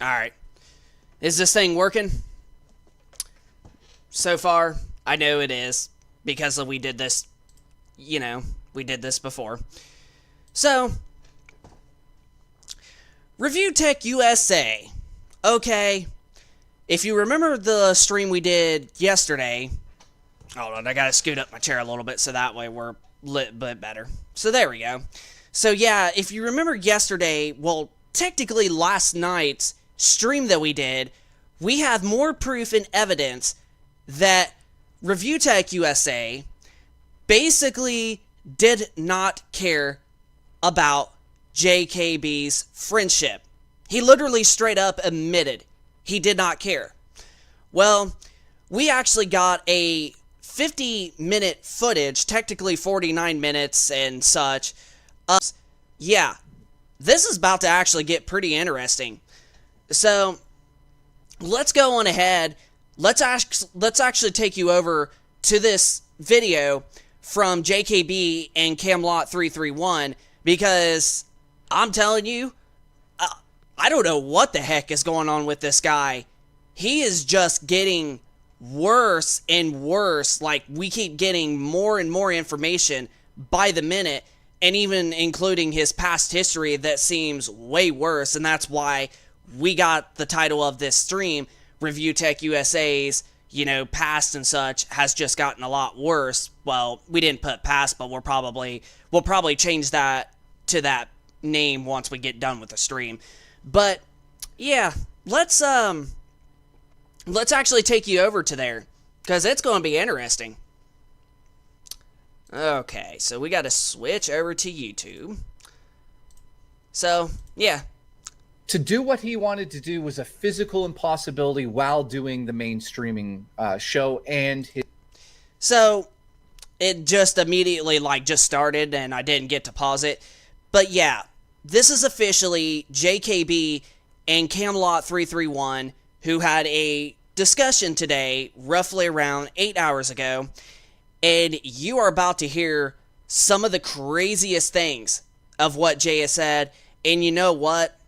All right. Is this thing working? So far, I know it is because we did this, we did this before. So, ReviewTechUSA. Okay. If you remember the stream we did yesterday, hold on, I gotta scoot up my chair a little bit so that way we're lit bit better. So there we go. So yeah, if you remember yesterday, well, technically last night's stream that we did, we have more proof and evidence that ReviewTechUSA basically did not care about JKB's friendship. He literally straight up admitted he did not care. Well, we actually got a 50-minute footage, technically 49 minutes and such. Yeah, this is about to actually get pretty interesting. So, let's go on ahead. Let's actually take you over to this video from JKB and Camelot 331 because I'm telling you, I don't know what the heck is going on with this guy. He is just getting worse and worse. Like, we keep getting more and more information by the minute, and even including his past history that seems way worse, and that's why we got the title of this stream, ReviewTechUSA's, past and such has just gotten a lot worse. Well, we didn't put past, but we'll probably change that to that name once we get done with the stream. But yeah, let's actually take you over to there because it's going to be interesting. Okay, so we got to switch over to YouTube. So, yeah. To do what he wanted to do was a physical impossibility while doing the main streaming show and his... So, it just immediately, just started and I didn't get to pause it. But yeah, this is officially JKB and Camelot 331 who had a discussion today, roughly around 8 hours ago. And you are about to hear some of the craziest things of what Jay has said. And you know what?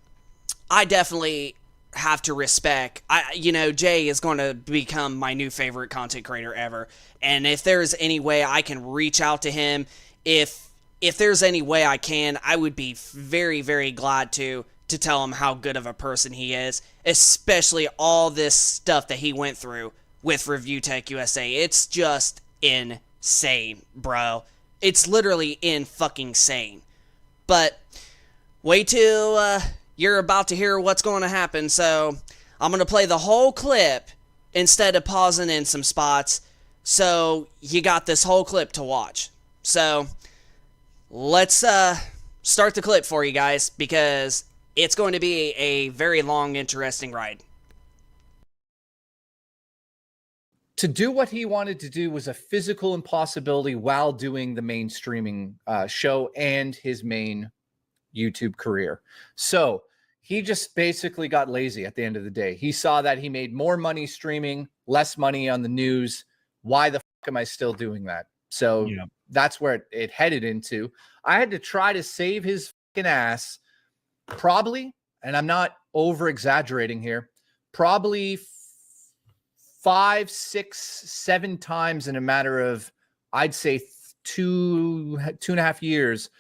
I definitely have to respect. Jay is going to become my new favorite content creator ever. And if there's any way I can reach out to him, if there's any way I can, I would be very, very glad to tell him how good of a person he is, especially all this stuff that he went through with ReviewTechUSA. It's just insane, bro. It's literally fucking sane. But wait till you're about to hear what's going to happen. So I'm going to play the whole clip instead of pausing in some spots. So you got this whole clip to watch. So let's start the clip for you guys because it's going to be a very long, interesting ride. To do what he wanted to do was a physical impossibility while doing the main streaming show and his main YouTube career. So he just basically got lazy at the end of the day. He saw that he made more money streaming, less money on the news. Why the fuck am I still doing that? So yeah, that's where it headed into. I had to try to save his fucking ass probably, and I'm not over exaggerating here, probably 5, 6, 7 times in a matter of, I'd say 2.5 years,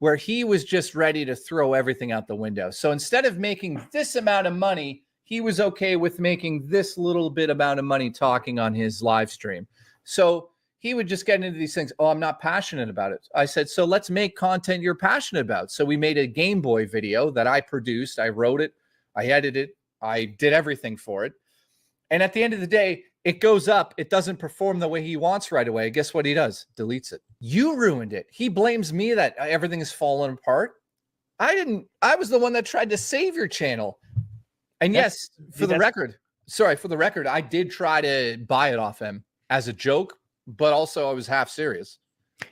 where he was just ready to throw everything out the window. So instead of making this amount of money, he was okay with making this little bit amount of money talking on his live stream. So he would just get into these things. Oh, I'm not passionate about it. I said, so let's make content you're passionate about. So we made a Game Boy video that I produced. I wrote it. I edited it. I did everything for it. And at the end of the day, it goes up. It doesn't perform the way he wants right away. Guess what he does? Deletes it. You ruined it. He blames me that everything is falling apart. I didn't. I was the one that tried to save your channel. And yes, for the record, I did try to buy it off him as a joke, but also I was half serious.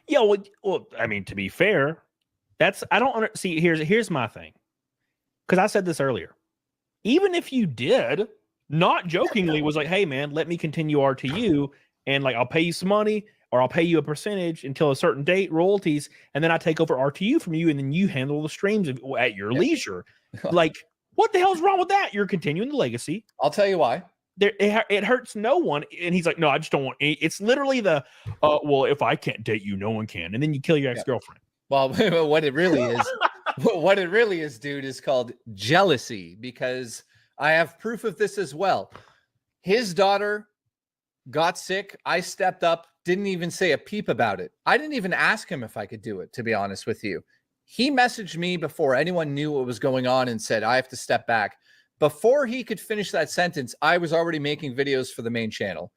Yeah, well, I mean, to be fair, I don't see. Here's my thing, because I said this earlier. Even if you did, not jokingly, was like, hey man, let me continue RTU, and I'll pay you some money, or I'll pay you a percentage until a certain date, royalties, and then I take over RTU from you, and then you handle the streams at your leisure. What the hell's wrong with that? You're continuing the legacy. I'll tell you why. It hurts no one. And he's like, no, I just don't want it's literally the well, if I can't date you, no one can. And then you kill your ex-girlfriend. Well, what it really is, what it really is, dude, is called jealousy, because I have proof of this as well. His daughter got sick. I stepped up, didn't even say a peep about it. I didn't even ask him if I could do it, to be honest with you. He messaged me before anyone knew what was going on and said, I have to step back. Before he could finish that sentence, I was already making videos for the main channel.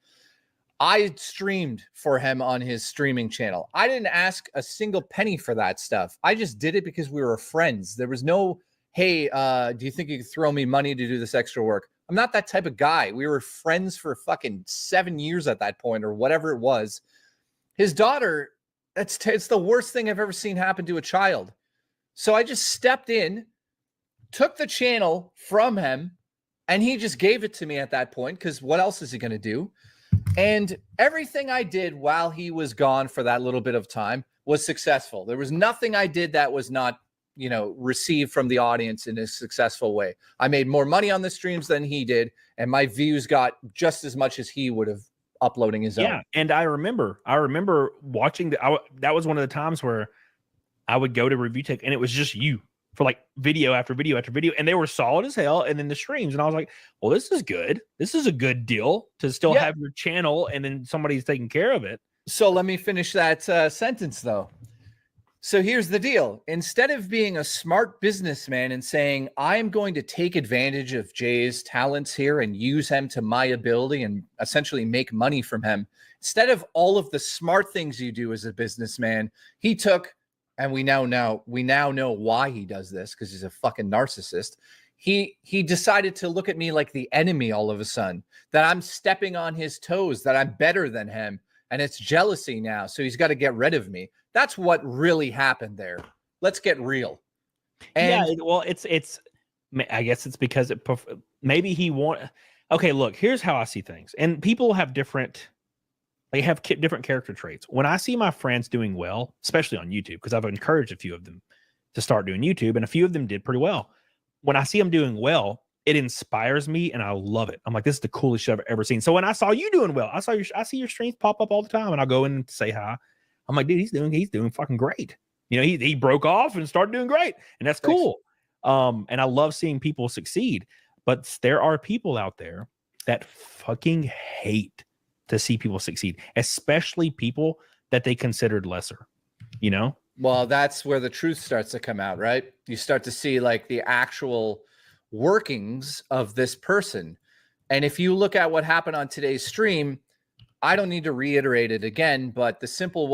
I streamed for him on his streaming channel. I didn't ask a single penny for that stuff. I just did it because we were friends. There was no, hey, do you think you could throw me money to do this extra work? I'm not that type of guy. We were friends for fucking 7 years at that point, or whatever it was. His daughter, it's the worst thing I've ever seen happen to a child. So I just stepped in, took the channel from him, and he just gave it to me at that point, because what else is he going to do? And everything I did while he was gone for that little bit of time was successful. There was nothing I did that was not, received from the audience in a successful way. I made more money on the streams than he did, and my views got just as much as he would have uploading his own. Yeah, and I remember watching that was one of the times where I would go to Review Tech and it was just you for like video after video after video, and they were solid as hell. And then the streams, and I was like, well, this is good. This is a good deal to still have your channel, and then somebody's taking care of it. So let me finish that sentence though. So here's the deal. Instead of being a smart businessman and saying, I'm going to take advantage of Jay's talents here and use him to my ability and essentially make money from him, instead of all of the smart things you do as a businessman, he took, and we now know why he does this, because he's a fucking narcissist. He decided to look at me like the enemy all of a sudden, that I'm stepping on his toes, that I'm better than him. And it's jealousy now. So he's got to get rid of me. That's what really happened there. Let's get real. And yeah, well, I guess it's because maybe he okay, look, here's how I see things. And people have different character traits. When I see my friends doing well, especially on YouTube, because I've encouraged a few of them to start doing YouTube, and a few of them did pretty well. When I see them doing well, it inspires me and I love it. I'm like, this is the coolest shit I've ever seen. So when I saw you doing well, I see your streams pop up all the time, and I'll go in and say hi. I'm like, dude, he's doing fucking great. He broke off and started doing great, and that's cool. And I love seeing people succeed. But there are people out there that fucking hate to see people succeed, especially people that they considered lesser. Well, that's where the truth starts to come out, right? You start to see like the actual workings of this person. And if you look at what happened on today's stream, I don't need to reiterate it again, but the simple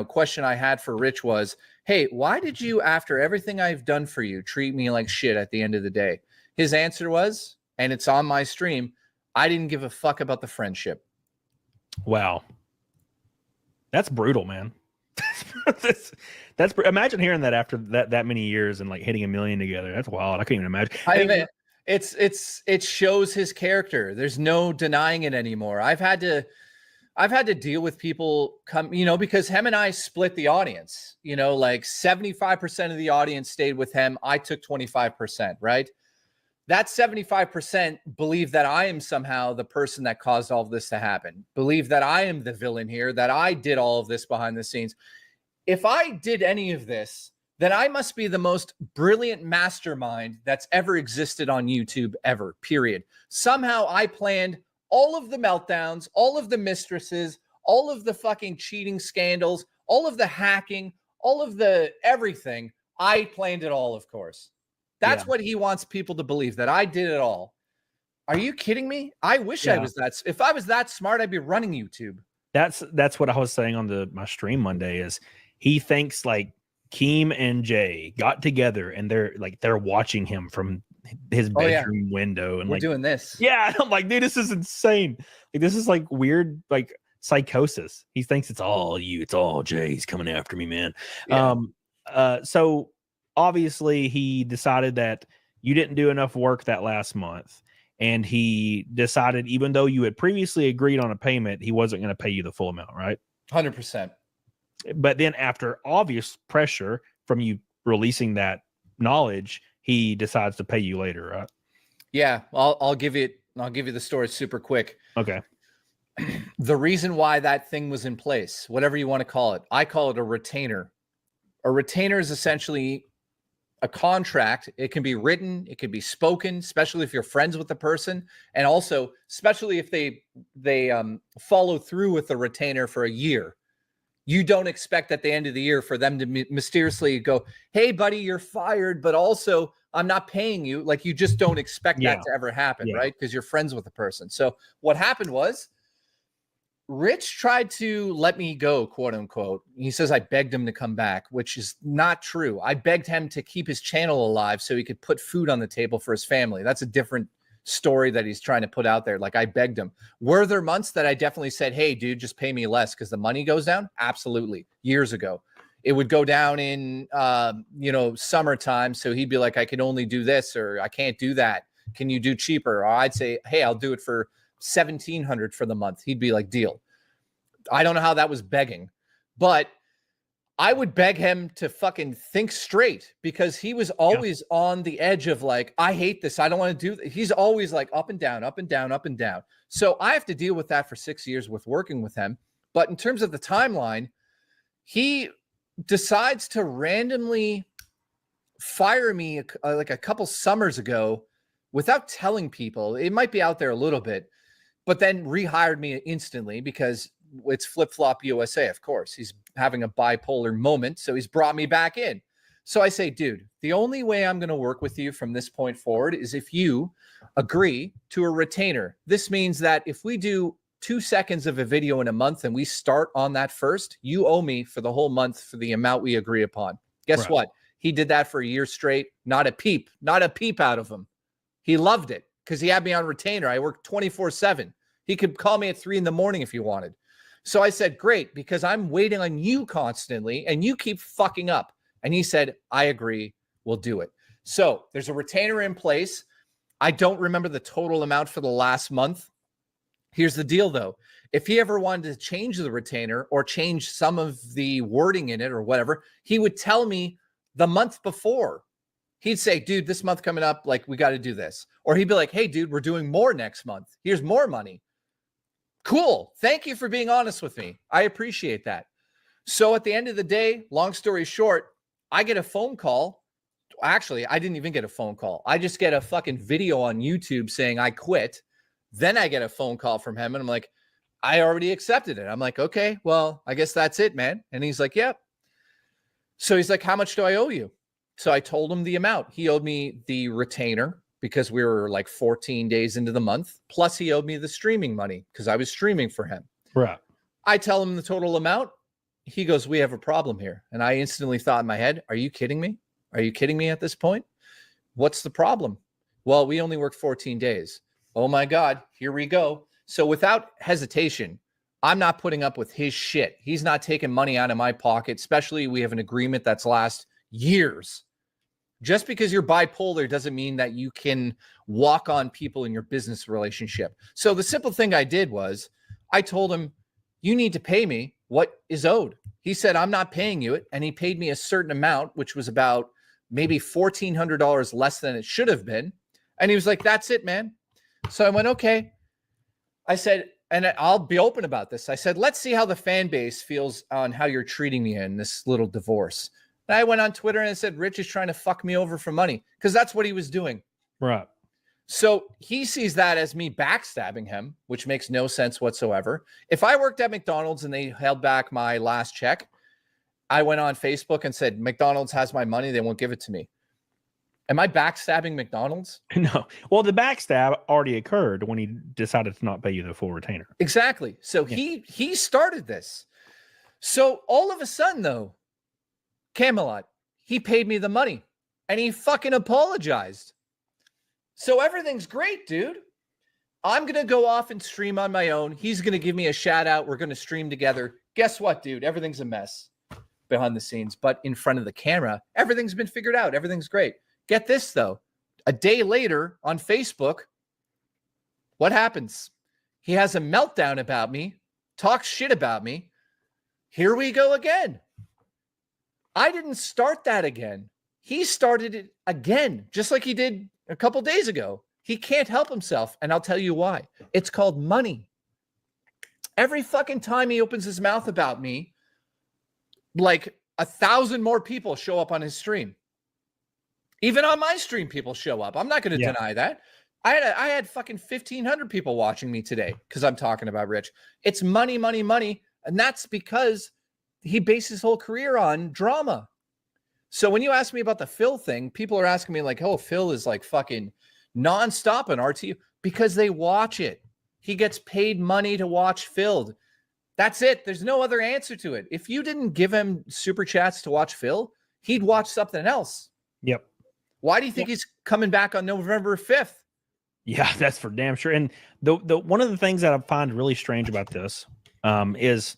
question I had for Rich was, hey, why did you, after everything I've done for you, treat me like shit at the end of the day? His answer was, and it's on my stream, I didn't give a fuck about the friendship. Wow. That's brutal, man. That's imagine hearing that after that many years and like hitting 1 million together. That's wild. I can't even imagine. It shows his character. There's no denying it anymore. I've had to deal with people because him and I split the audience. Like 75% of the audience stayed with him. I took 25%, right? That 75% believe that I am somehow the person that caused all of this to happen. Believe that I am the villain here, that I did all of this behind the scenes. If I did any of this, then I must be the most brilliant mastermind that's ever existed on YouTube ever, period. Somehow I planned all of the meltdowns, all of the mistresses, all of the fucking cheating scandals, all of the hacking, all of the everything. I planned it all, of course. That's what he wants people to believe, that I did it all. Are you kidding me? I wish I was that. If I was that smart, I'd be running YouTube. That's what I was saying on my stream Monday is he thinks like Keem and Jay got together and they're watching him from his bedroom window and we're doing this. Yeah. I'm like, dude, this is insane. Like, this is like weird, like psychosis. He thinks it's all you. It's all Jay. He's coming after me, man. Yeah. So obviously he decided that you didn't do enough work that last month. And he decided, even though you had previously agreed on a payment, he wasn't going to pay you the full amount, right? 100%. But then after obvious pressure from you releasing that knowledge, he decides to pay you later, right? Yeah, I'll give you the story super quick. Okay. The reason why that thing was in place, whatever you want to call it, I call it a retainer. A retainer is essentially a contract. It can be written, it can be spoken, especially if you're friends with the person, and also especially if they follow through with the retainer for a year. You don't expect at the end of the year for them to mysteriously go, "Hey, buddy, you're fired, but also I'm not paying you." Like, you just don't expect that to ever happen, right? Because you're friends with the person. So what happened was, Rich tried to let me go, quote unquote. He says I begged him to come back, which is not true. I begged him to keep his channel alive so he could put food on the table for his family. That's a different story that he's trying to put out there. Like, I begged him. Were there months that I definitely said, "Hey, dude, just pay me less because the money goes down"? Absolutely. Years ago. It would go down in, summertime. So he'd be like, "I can only do this," or "I can't do that. Can you do cheaper?" Or I'd say, "Hey, I'll do it for $1,700 for the month." He'd be like, "Deal." I don't know how that was begging, but I would beg him to fucking think straight, because he was always on the edge of like, "I hate this. I don't want to do this." He's always like up and down, up and down, up and down. So I have to deal with that for 6 years with working with him. But in terms of the timeline, he decides to randomly fire me like a couple summers ago without telling people. It might be out there a little bit, but then rehired me instantly because it's flip-flop USA, of course. He's having a bipolar moment, so he's brought me back in. So I say, "Dude, the only way I'm going to work with you from this point forward is if you agree to a retainer. This means that if we do 2 seconds of a video in a month and we start on that first, you owe me for the whole month for the amount we agree upon." Guess what? He did that for a year straight. Not a peep out of him. He loved it because he had me on retainer. I worked 24/7. He could call me at 3 in the morning if he wanted. So I said, "Great, because I'm waiting on you constantly and you keep fucking up." And he said, "I agree. We'll do it." So there's a retainer in place. I don't remember the total amount for the last month. Here's the deal, though. If he ever wanted to change the retainer or change some of the wording in it or whatever, he would tell me the month before. He'd say, "Dude, this month coming up, like, we got to do this." Or he'd be like, "Hey, dude, we're doing more next month. Here's more money." Cool. Thank you for being honest with me. I appreciate that. So at the end of the day, long story short, I get a phone call. Actually, I didn't even get a phone call. I just get a fucking video on YouTube saying I quit. Then I get a phone call from him and I'm like, "I already accepted it." I'm like, "Okay, well, I guess that's it, man." And he's like, "Yep." So he's like, "How much do I owe you?" So I told him the amount. He owed me the retainer because we were like 14 days into the month. Plus he owed me the streaming money because I was streaming for him. Right. I tell him the total amount. He goes, "We have a problem here." And I instantly thought in my head, "Are you kidding me? Are you kidding me at this point? What's the problem?" "Well, we only work 14 days. Oh my God, here we go. So without hesitation, I'm not putting up with his shit. He's not taking money out of my pocket, especially we have an agreement that's last years. Just because you're bipolar doesn't mean that you can walk on people in your business relationship. So the simple thing I did was I told him, "You need to pay me what is owed." He said, "I'm not paying you it." And he paid me a certain amount, which was about maybe $1,400 less than it should have been. And he was like, "That's it, man." So I went, "Okay." I said, and I'll be open about this. I said, "Let's see how the fan base feels on how you're treating me in this little divorce." And I went on Twitter and I said, "Rich is trying to fuck me over for money," because that's what he was doing. Right. So he sees that as me backstabbing him, which makes no sense whatsoever. If I worked at McDonald's and they held back my last check, I went on Facebook and said, "McDonald's has my money. They won't give it to me." Am I backstabbing McDonald's? No. Well, the backstab already occurred when he decided to not pay you the full retainer. Exactly. So he started this. So all of a sudden, though, Camelot, he paid me the money and he fucking apologized. So everything's great, dude. I'm going to go off and stream on my own. He's going to give me a shout out. We're going to stream together. Guess what, dude? Everything's a mess behind the scenes, but in front of the camera, everything's been figured out. Everything's great. Get this, though. A day later on Facebook, what happens? He has a meltdown about me, talks shit about me. Here we go again. I didn't start that again. he started it again, just like he did a couple days ago. He can't help himself, and I'll tell you why. It's called money. Every fucking time he opens his mouth about me, like 1,000 more people show up on his stream. Even on my stream, people show up. I'm not going to deny that. I had fucking 1,500 people watching me today because I'm talking about Rich. It's money, money, money. And that's because he based his whole career on drama. So when you ask me about the Phil thing, people are asking me like, oh, Phil is like fucking nonstop on RTU because they watch it. He gets paid money to watch Phil. That's it. There's no other answer to it. If you didn't give him super chats to watch Phil, he'd watch something else. Yep. Why do you think he's coming back on November 5th? Yeah, that's for damn sure. And the one of the things that I find really strange about this is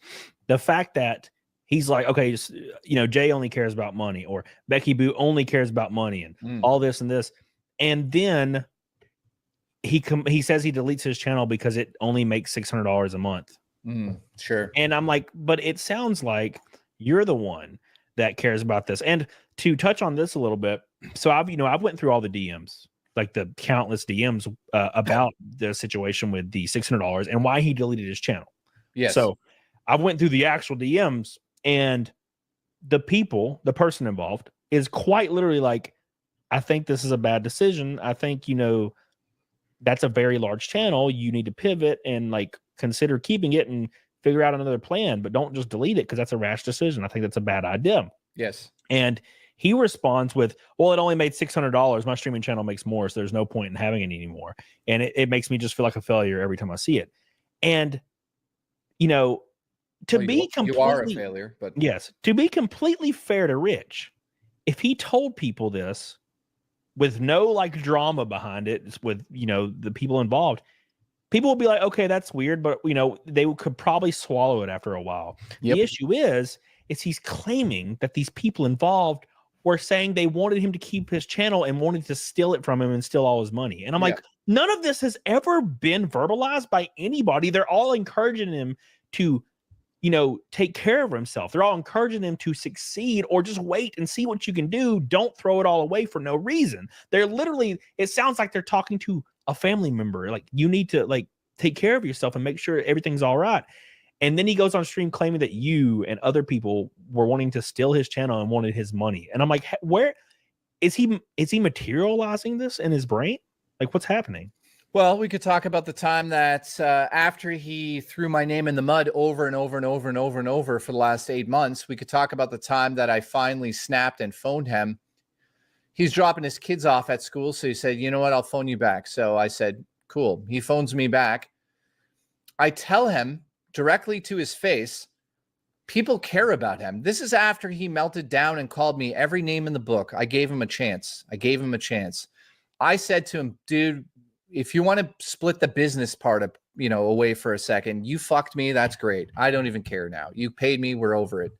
the fact that he's like, okay, just, Jay only cares about money, or Becky Boo only cares about money, and all this and this. And then he says he deletes his channel because it only makes $600 a month. Sure. And I'm like, but it sounds like you're the one that cares about this. And to touch on this a little bit, so I've went through all the DMs, like the countless DMs about the situation with the $600 and why he deleted his channel. Yes. So I went through the actual DMs, and the person involved is quite literally like, I think this is a bad decision. I think, that's a very large channel. You need to pivot and like consider keeping it and figure out another plan, but don't just delete it because that's a rash decision. I think that's a bad idea. Yes. And he responds with, well, it only made $600. My streaming channel makes more, so there's no point in having it anymore. And it makes me just feel like a failure every time I see it. And, you are a failure, but yes, to be completely fair to Rich, if he told people this with no like drama behind it, with, the people involved, people will be like, okay, that's weird, but they could probably swallow it after a while. Yep. The issue is he's claiming that these people involved were saying they wanted him to keep his channel and wanted to steal it from him and steal all his money. And I'm like, none of this has ever been verbalized by anybody. They're all encouraging him to, take care of himself. They're all encouraging him to succeed, or just wait and see what you can do. Don't throw it all away for no reason. They're literally, it sounds like they're talking to a family member. Like, you need to like take care of yourself and make sure everything's all right. And then he goes on stream claiming that you and other people were wanting to steal his channel and wanted his money. And I'm like, where is he materializing this in his brain? Like, what's happening? Well, we could talk about the time that after he threw my name in the mud over and over and over and over and over for the last 8 months, we could talk about the time that I finally snapped and phoned him. He's dropping his kids off at school. So he said, you know what, I'll phone you back. So I said, cool. He phones me back. I tell him directly to his face, people care about him. This is after he melted down and called me every name in the book. I gave him a chance. I said to him, dude, if you want to split the business part of, away for a second, you fucked me. That's great. I don't even care now. You paid me. We're over it.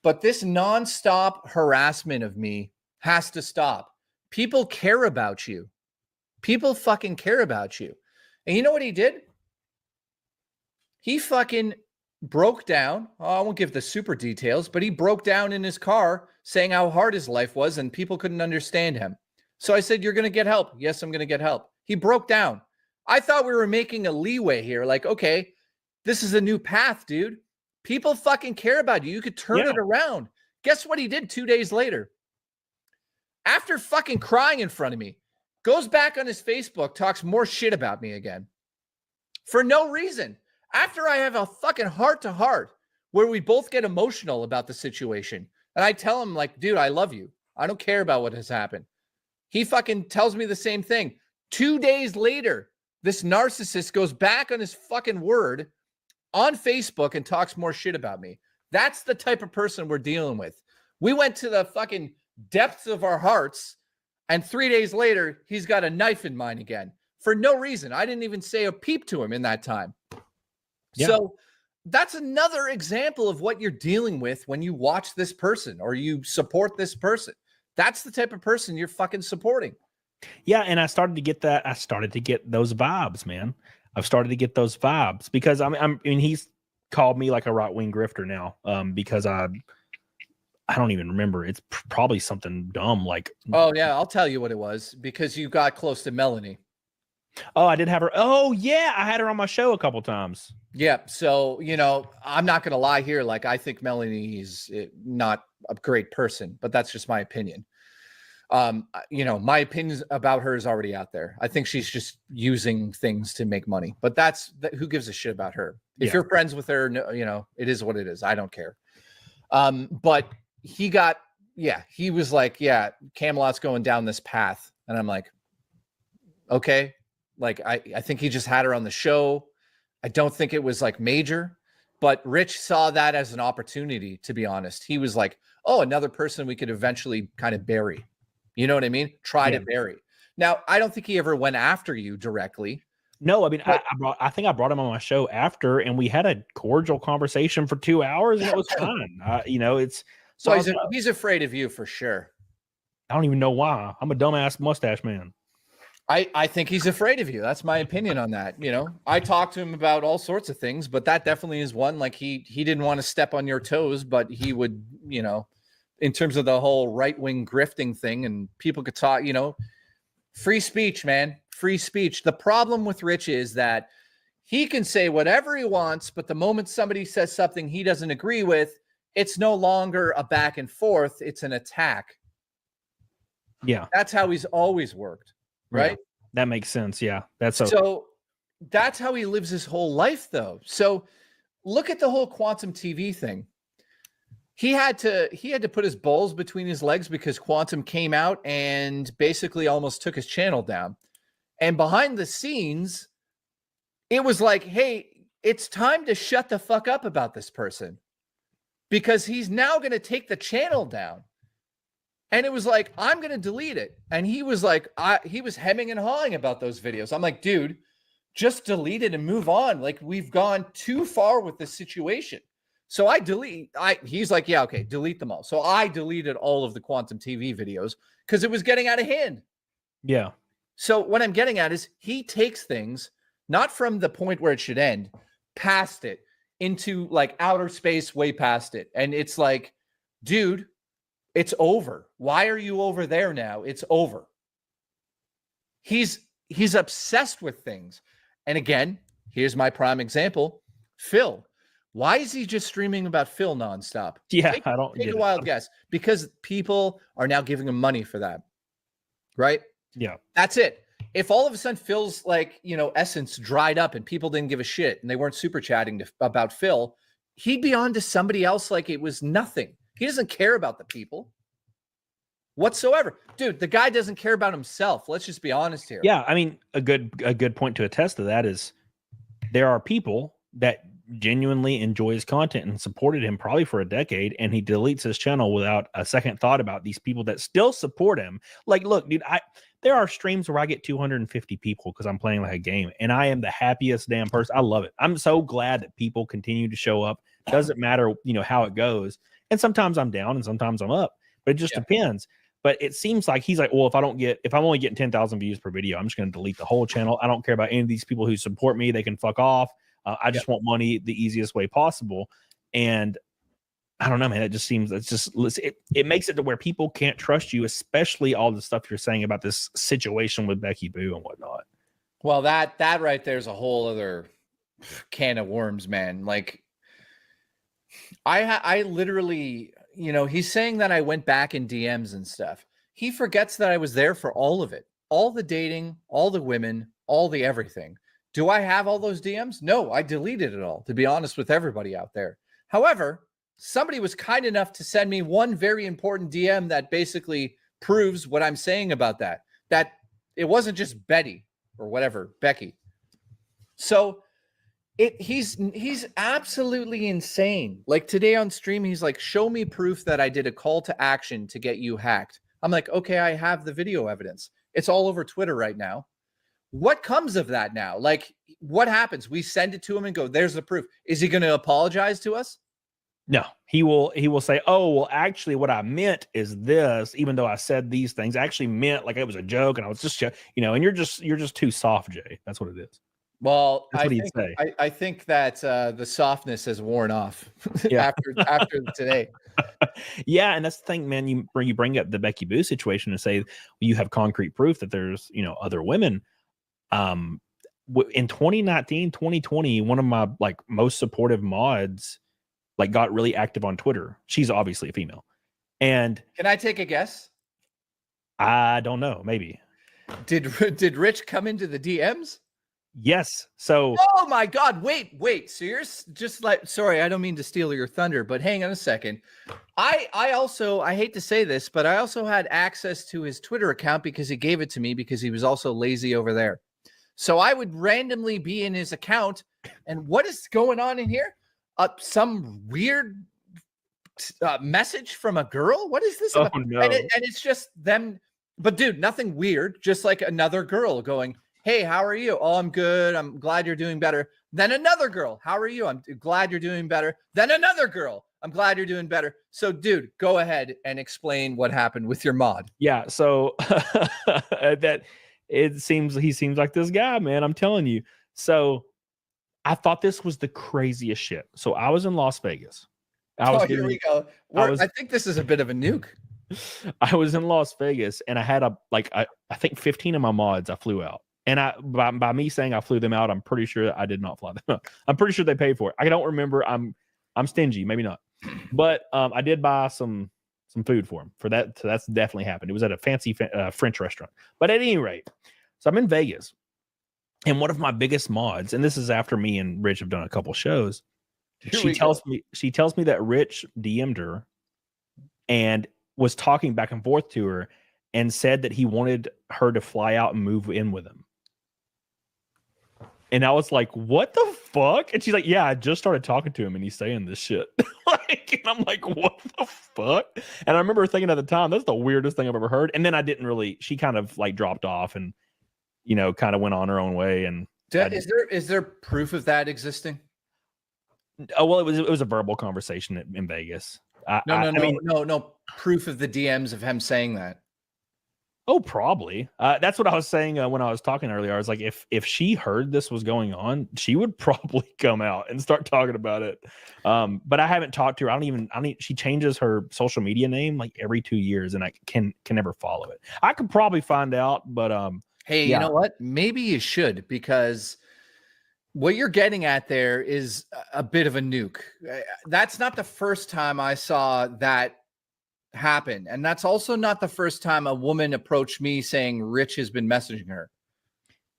But this nonstop harassment of me has to stop. People care about you. People fucking care about you. And you know what he did? He fucking broke down. Oh, I won't give the super details, but he broke down in his car saying how hard his life was and people couldn't understand him. So I said, you're going to get help. Yes, I'm going to get help. He broke down. I thought we were making a leeway here. Like, okay, this is a new path, dude. People fucking care about you. You could turn it around. Guess what he did 2 days later? After fucking crying in front of me, goes back on his Facebook, talks more shit about me again. For no reason. After I have a fucking heart-to-heart where we both get emotional about the situation. And I tell him, like, dude, I love you. I don't care about what has happened. He fucking tells me the same thing. 2 days later, this narcissist goes back on his fucking word on Facebook and talks more shit about me. That's the type of person we're dealing with. We went to the fucking depths of our hearts, and 3 days later, he's got a knife in mine again for no reason. I didn't even say a peep to him in that time. Yeah. So that's another example of what you're dealing with when you watch this person or you support this person. That's the type of person you're fucking supporting. Yeah, and I started to get that. I started to get those vibes, man. I've started to get those vibes because I mean, he's called me like a right-wing grifter now because I I don't even remember. It's probably something dumb like, Oh yeah, I'll tell you what it was, because you got close to Melanie. oh, I did have her. Oh yeah, I had her on my show a couple times. Yeah. So, you know, I'm not going to lie here. Like, I think Melanie is not a great person, but that's just my opinion. You know, my opinions about her is already out there. I think she's just using things to make money, but who gives a shit about her? If you're friends with her, no, you know, it is what it is. I don't care. But he was like, yeah, Camelot's going down this path. And I'm like, okay. Like, I think he just had her on the show. I don't think it was like major, but Rich saw that as an opportunity, to be honest. He was like, oh, another person we could eventually kind of bury. You know what I mean? Try to bury. Now, I don't think he ever went after you directly. No, I mean, I think I brought him on my show after, and we had a cordial conversation for 2 hours, and it was fun. You know, it's so he's afraid of you for sure. I don't even know why. I'm a dumbass mustache man. I think he's afraid of you. That's my opinion on that. You know, I talked to him about all sorts of things, but that definitely is one. Like, he didn't want to step on your toes, but he would, you know, in terms of the whole right-wing grifting thing, and people could talk, you know, free speech, man, free speech. The problem with Rich is that he can say whatever he wants, but the moment somebody says something he doesn't agree with, it's no longer a back and forth. It's an attack. Yeah. That's how he's always worked. Right. Yeah, that makes sense. Yeah. So that's how he lives his whole life, though. So look at the whole Quantum TV thing. He had to put his balls between his legs because Quantum came out and basically almost took his channel down. And behind the scenes, it was like, hey, it's time to shut the fuck up about this person, because he's now going to take the channel down. And it was like, I'm going to delete it. And he was like, he was hemming and hawing about those videos. I'm like, dude, just delete it and move on. Like, we've gone too far with this situation. So he's like, yeah, okay, delete them all. So I deleted all of the Quantum TV videos because it was getting out of hand. Yeah. So what I'm getting at is, he takes things not from the point where it should end, past it, into like outer space, way past it. And it's like, dude, it's over. Why are you over there now? It's over. He's obsessed with things. And again, here's my prime example. Phil. Why is he just streaming about Phil nonstop? Yeah, Take a wild guess. Because people are now giving him money for that. Right? Yeah. That's it. If all of a sudden Phil's like, you know, essence dried up and people didn't give a shit and they weren't super chatting about Phil, he'd be on to somebody else like it was nothing. He doesn't care about the people whatsoever. Dude, the guy doesn't care about himself. Let's just be honest here. Yeah, I mean, a good point to attest to that is there are people that genuinely enjoy his content and supported him probably for a decade, and he deletes his channel without a second thought about these people that still support him. Like, look, dude, there are streams where I get 250 people because I'm playing like a game, and I am the happiest damn person. I love it. I'm so glad that people continue to show up. Doesn't matter, you know, how it goes. And sometimes I'm down and sometimes I'm up, but it just depends. But it seems like he's like, well, if I'm only getting 10,000 views per video, I'm just going to delete the whole channel. I don't care about any of these people who support me. They can fuck off. I just want money the easiest way possible. And I don't know, man. It just seems, it makes it to where people can't trust you, especially all the stuff you're saying about this situation with Becky Boo and whatnot. Well, that right there is a whole other can of worms, man. Like, I literally, you know, he's saying that I went back in DMs and stuff. He forgets that I was there for all of it. All the dating, all the women, all the everything. Do I have all those DMs? No, I deleted it all, to be honest with everybody out there. However, somebody was kind enough to send me one very important DM that basically proves what I'm saying about that it wasn't just Betty or whatever, Becky. So he's absolutely insane. Like, today on stream, he's like, show me proof that I did a call to action to get you hacked. I'm like, okay, I have the video evidence. It's all over Twitter right now. What comes of that now? Like, what happens? We send it to him and go, there's the proof. Is he going to apologize to us? No, he will say, oh, well, actually what I meant is this, even though I said these things, I actually meant like it was a joke and I was just, you know, and you're just too soft, Jay. That's what it is. Well, That's what he'd say. I think that the softness has worn off Yeah. after today. Yeah, and that's the thing, man. You bring up the Becky Boo situation and say you have concrete proof that there's other women. In 2019, 2020, one of my like most supportive mods like got really active on Twitter. She's obviously a female, and Can I take a guess? I don't know, maybe Did Rich come into the DMs? yes. So Oh my God! Wait. So you're just like, sorry, I don't mean to steal your thunder, but hang on a second. I also, I hate to say this, but I also had access to his Twitter account because he gave it to me because he was also lazy over there. So I would randomly be in his account, and what is going on in here? Some weird message from a girl. What is this oh about? no, And it's just them. But dude, nothing weird. Just like another girl going, "Hey, how are you? Oh, I'm good. I'm glad you're doing better." Then another girl, "How are you? I'm glad you're doing better." Then another girl, "I'm glad you're doing better." So, dude, go ahead and explain what happened with your mod. yeah. So that he seems like this guy, man. I'm telling you. So I thought this was the craziest shit. So I was in Las Vegas. Here we go. I think this is a bit of a nuke. I was in Las Vegas and I had I think 15 of my mods I flew out. And by me saying I flew them out, I'm pretty sure I did not fly them out. I'm pretty sure they paid for it. I don't remember. I'm stingy, maybe not. But I did buy some food for them. For that, so that's definitely happened. It was at a fancy French restaurant. But at any rate, so I'm in Vegas. And one of my biggest mods, and this is after me and Rich have done a couple shows, she tells me that Rich DM'd her and was talking back and forth to her and said that he wanted her to fly out and move in with him. And I was like, what the fuck? And she's like, yeah, I just started talking to him and he's saying this shit. And I'm like, what the fuck? And I remember thinking at the time, that's the weirdest thing I've ever heard. And then she kind of like dropped off and, kind of went on her own way. And is there proof of that existing? Oh, well, it was a verbal conversation in Vegas. No proof of the DMs of him saying that. Oh, probably. That's what I was saying when I was talking earlier. I was like, if she heard this was going on, she would probably come out and start talking about it. But I haven't talked to her. She changes her social media name like every 2 years, and I can never follow it. I could probably find out, but hey, yeah. You know what? Maybe you should, because what you're getting at there is a bit of a nuke. That's not the first time I saw that happen. And that's also not the first time a woman approached me saying Rich has been messaging her.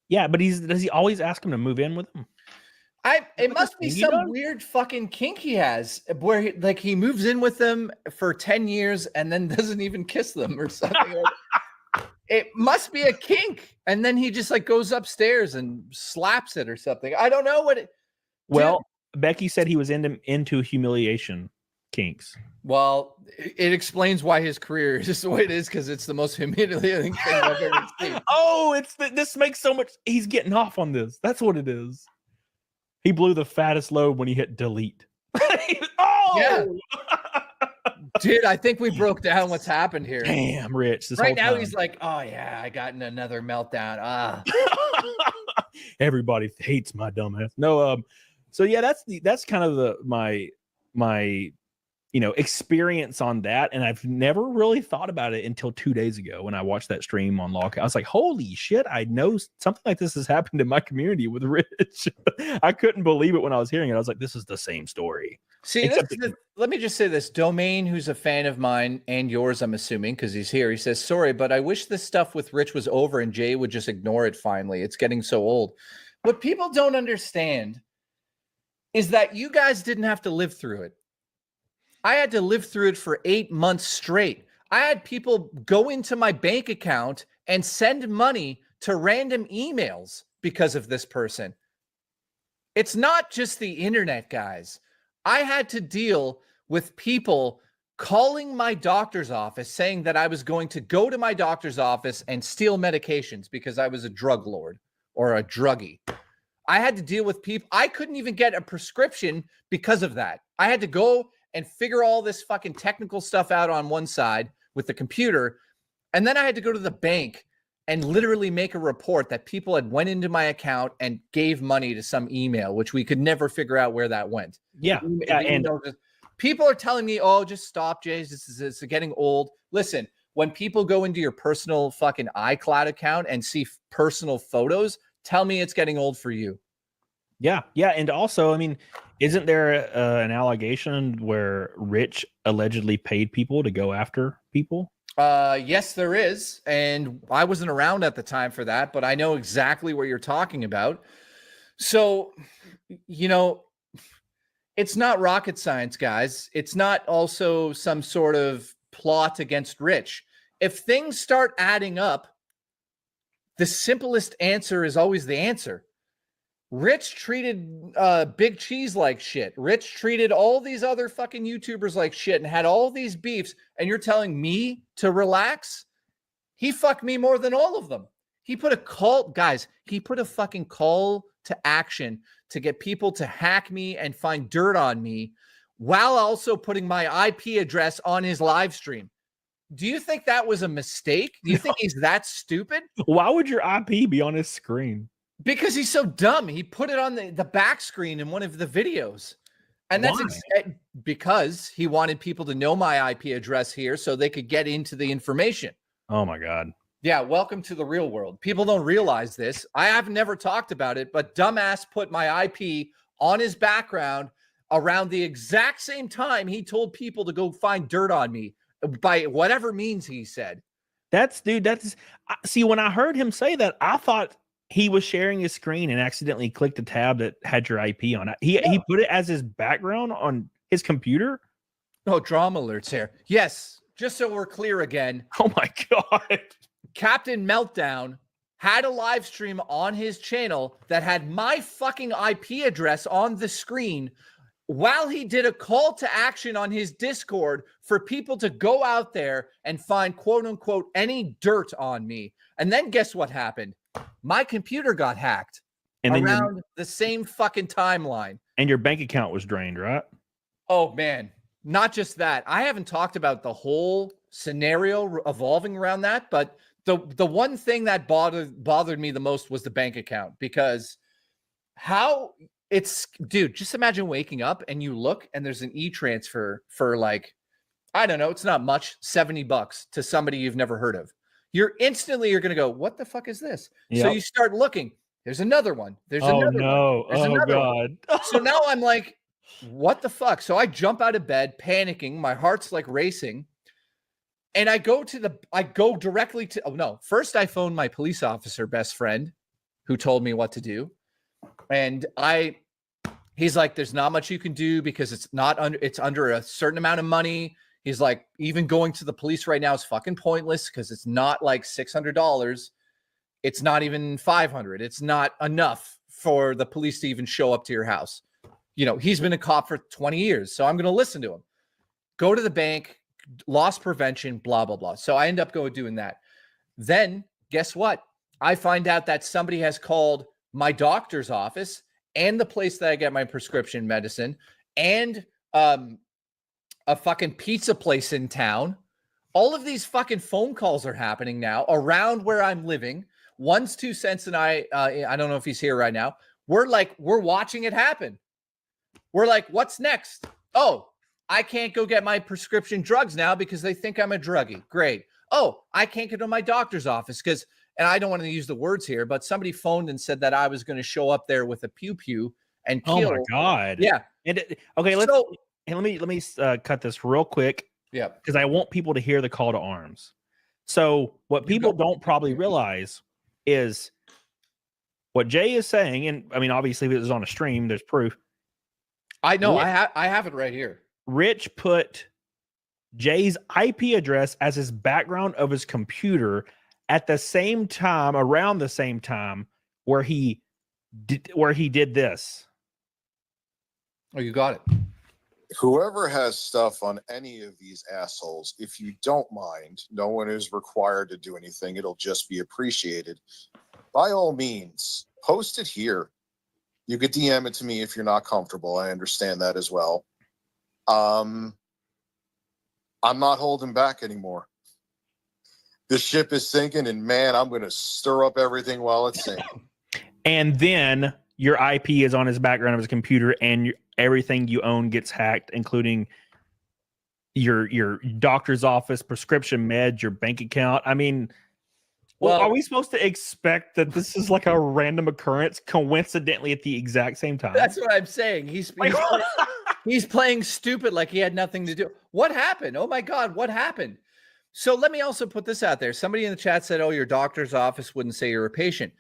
Yeah, but does he always ask him to move in with him? It must be some weird fucking kink he has where he moves in with them for 10 years and then doesn't even kiss them or something. It must be a kink. And then he just goes upstairs and slaps it or something. I don't know what it. Well, Becky said he was into humiliation kinks. Well, it explains why his career is just the way it is, because it's the most humiliating thing I've ever seen. Oh, this makes so much. He's getting off on this. That's what it is. He blew the fattest load when he hit delete. Oh, yeah. Dude, I think we broke down what's happened here. Damn, Rich. Right now he's like, oh yeah, I got in another meltdown. Everybody hates my dumbass. No, so yeah, that's kind of my experience on that, and I've never really thought about it until 2 days ago when I watched that stream on Lockout. I was like, holy shit, I know something like this has happened in my community with Rich. I couldn't believe it when I was hearing it. I was like, this is the same story. See, let me just say this. Domain, who's a fan of mine and yours, I'm assuming, because he's here, he says, sorry, but I wish this stuff with Rich was over and Jay would just ignore it finally. It's getting so old. What people don't understand is that you guys didn't have to live through it. I had to live through it for 8 months straight. I had people go into my bank account and send money to random emails because of this person. It's not just the internet, guys. I had to deal with people calling my doctor's office saying that I was going to go to my doctor's office and steal medications because I was a drug lord or a druggie. I had to deal with people. I couldn't even get a prescription because of that. I had to go and figure all this fucking technical stuff out on one side with the computer. And then I had to go to the bank and literally make a report that people had went into my account and gave money to some email, which we could never figure out where that went. Yeah. And people are telling me, oh, just stop, Jays. This is getting old. Listen, when people go into your personal fucking iCloud account and see personal photos, tell me it's getting old for you. Yeah. And also, I mean, isn't there an allegation where Rich allegedly paid people to go after people? Yes, there is. And I wasn't around at the time for that, but I know exactly what you're talking about. So, it's not rocket science, guys. It's not also some sort of plot against Rich. If things start adding up, the simplest answer is always the answer. Rich treated Big Cheese like shit. Rich treated all these other fucking YouTubers like shit and had all these beefs. And you're telling me to relax? He fucked me more than all of them. He put a call, guys, he put a fucking call to action to get people to hack me and find dirt on me while also putting my IP address on his live stream. Do you think that was a mistake? Do you think he's that stupid? Why would your IP be on his screen? Because he's so dumb. He put it on the back screen in one of the videos. And that's because he wanted people to know my IP address here so they could get into the information. Oh, my God. Yeah, welcome to the real world. People don't realize this. I have never talked about it, but dumbass put my IP on his background around the exact same time he told people to go find dirt on me by whatever means he said. See, when I heard him say that, I thought he was sharing his screen and accidentally clicked a tab that had your IP on it. He put it as his background on his computer. Oh, drama alerts here. Yes, just so we're clear again. Oh my God. Captain Meltdown had a live stream on his channel that had my fucking IP address on the screen while he did a call to action on his Discord for people to go out there and find quote unquote any dirt on me. And then guess what happened? My computer got hacked and around the same fucking timeline. And your bank account was drained, right? Oh, man. Not just that. I haven't talked about the whole scenario evolving around that, but the one thing that bothered me the most was the bank account, because dude, just imagine waking up and you look and there's an e-transfer for like, I don't know, it's not much, $70 to somebody you've never heard of. You're going to go, what the fuck is this? Yep. So you start looking. There's another one. There's another one. There's another one. So now I'm like, what the fuck? So I jump out of bed, panicking. My heart's like racing. And I go directly to, first I phoned my police officer best friend who told me what to do. And he's like, there's not much you can do because it's under a certain amount of money. He's like, even going to the police right now is fucking pointless because it's not like $600. It's not even $500. It's not enough for the police to even show up to your house. He's been a cop for 20 years, so I'm going to listen to him. Go to the bank, loss prevention, blah, blah, blah. So I end up doing that. Then guess what? I find out that somebody has called my doctor's office and the place that I get my prescription medicine and a fucking pizza place in town. All of these fucking phone calls are happening now around where I'm living. One's 2 cents and I don't know if he's here right now. We're watching it happen. We're like, what's next? Oh, I can't go get my prescription drugs now because they think I'm a druggie. Great. Oh, I can't get to my doctor's office because, and I don't want to use the words here, but somebody phoned and said that I was going to show up there with a pew-pew and kill. Oh my God. Yeah. Let me cut this real quick. Yeah. Because I want people to hear the call to arms. So what people don't probably realize is what Jay is saying. And I mean, obviously if it was on a stream, there's proof. I know. I have it right here. Rich put Jay's IP address as his background of his computer at the same time, around the same time where he did this. Oh, you got it. Whoever has stuff on any of these assholes, if you don't mind, no one is required to do anything. It'll just be appreciated. By all means, post it here. You could DM it to me if you're not comfortable. I understand that as well. I'm not holding back anymore. the ship is sinking, and man, I'm going to stir up everything while it's sinking. And then your IP is on his background of his computer, and everything you own gets hacked, including your doctor's office, prescription meds, your bank account. I mean, well, are we supposed to expect that this is like a random occurrence coincidentally at the exact same time? That's what I'm saying. He's playing stupid like he had nothing to do. What happened? Oh my God, what happened? So let me also put this out there. Somebody in the chat said, oh, your doctor's office wouldn't say you're a patient.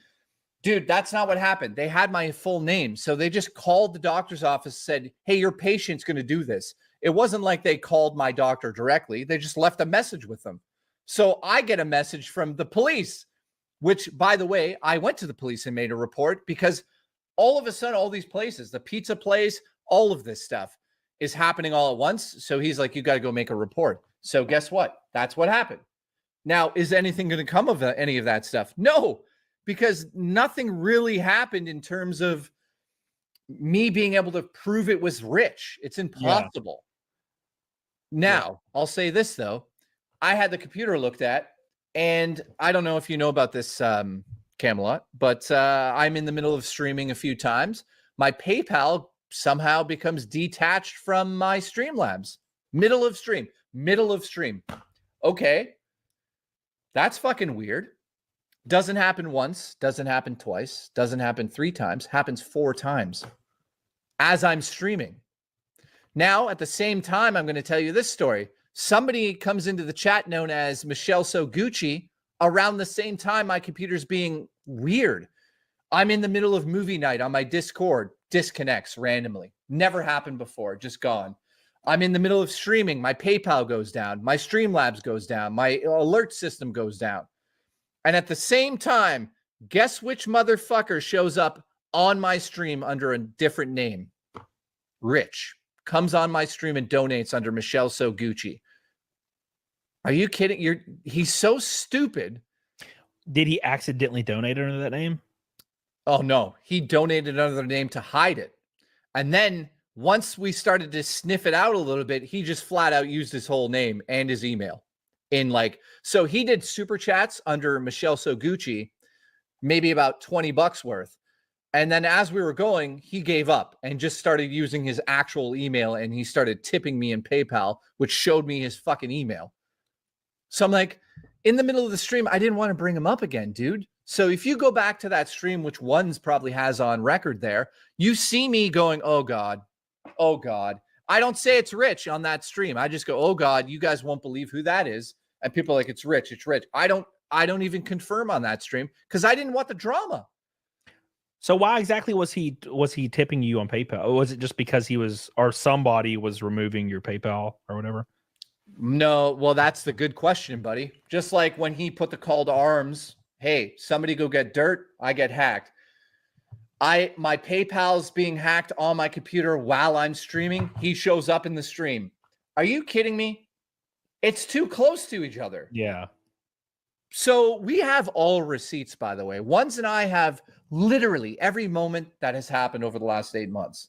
Dude, that's not what happened. They had my full name. So they just called the doctor's office, said, hey, your patient's going to do this. It wasn't like they called my doctor directly. They just left a message with them. So I get a message from the police, which, by the way, I went to the police and made a report because all of a sudden, all these places, the pizza place, all of this stuff is happening all at once. So he's like, you got to go make a report. So guess what? That's what happened. Now, is anything going to come of any of that stuff? No, because nothing really happened in terms of me being able to prove it was Rich. It's impossible. Now, I'll say this, though. I had the computer looked at, and I don't know if you know about this, Camelot, but I'm in the middle of streaming a few times. My PayPal somehow becomes detached from my Streamlabs. Middle of stream. Okay. That's fucking weird. Doesn't happen once, doesn't happen twice, doesn't happen 3 times, happens 4 times as I'm streaming. Now, at the same time, I'm going to tell you this story. Somebody comes into the chat known as Michelle So Gucci around the same time my computer's being weird. I'm in the middle of movie night on my Discord, disconnects randomly. Never happened before, just gone. I'm in the middle of streaming. My PayPal goes down. My Streamlabs goes down. My alert system goes down. And at the same time, guess which motherfucker shows up on my stream under a different name? Rich. Comes on my stream and donates under Michelle So Gucci. Are you kidding? He's so stupid. Did he accidentally donate under that name? Oh, no. He donated under the name to hide it. And then once we started to sniff it out a little bit, he just flat out used his whole name and his email. So he did super chats under Michelle So Gucci, maybe about $20 worth. And then as we were going, he gave up and just started using his actual email, and he started tipping me in PayPal, which showed me his fucking email. So I'm like, in the middle of the stream, I didn't want to bring him up again, dude. So if you go back to that stream, which Ones probably has on record there, you see me going, oh God, oh God. I don't say it's Rich on that stream. I just go, oh God, you guys won't believe who that is. And people are like, it's Rich, it's Rich. I don't even confirm on that stream because I didn't want the drama. So why exactly was he tipping you on PayPal? Or was it just because somebody was removing your PayPal or whatever? No, well, that's the good question, buddy. Just like when he put the call to arms, hey, somebody go get dirt, I get hacked. My PayPal's being hacked on my computer while I'm streaming. He shows up in the stream. Are you kidding me? It's too close to each other. Yeah. So we have all receipts, by the way. Ones and I have literally every moment that has happened over the last 8 months.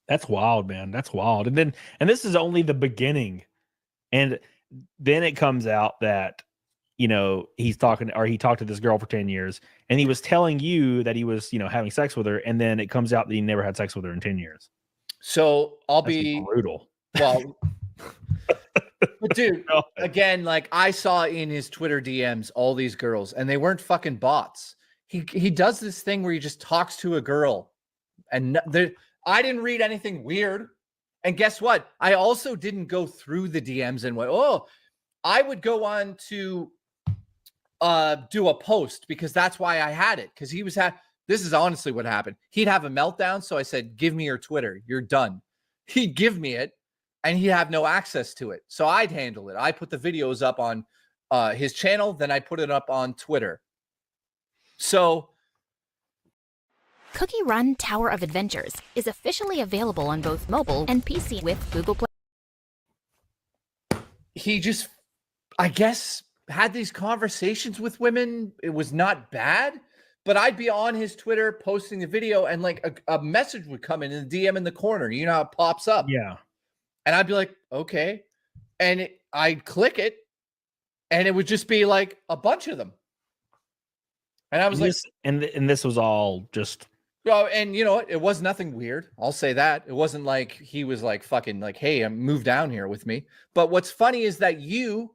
That's wild, man. That's wild. And this is only the beginning. And then it comes out that, he talked to this girl for 10 years, and he was telling you that he was, having sex with her. And then it comes out that he never had sex with her in 10 years. So That's be brutal. Well, but dude, again, like I saw in his Twitter DMs, all these girls, and they weren't fucking bots. He does this thing where he just talks to a girl, and I didn't read anything weird. And guess what? I also didn't go through the DMs and went, oh, I would go on to do a post because that's why I had it. Because this is honestly what happened. He'd have a meltdown. So I said, give me your Twitter. You're done. He'd give me it and he'd have no access to it. So I'd handle it. I put the videos up on his channel. Then I put it up on Twitter. So Cookie Run Tower of Adventures is officially available on both mobile and PC with Google Play. He just, I guess, had these conversations with women. It was not bad, but I'd be on his Twitter posting a video and like a message would come in the DM in the corner. You know how it pops up? Yeah. And I'd be like, okay. And I'd click it And it would just be like a bunch of them. And I was like, and this was all just. oh, and you know what? It was nothing weird. I'll say that. It wasn't like he was like fucking like, hey, move down here with me. But what's funny is that you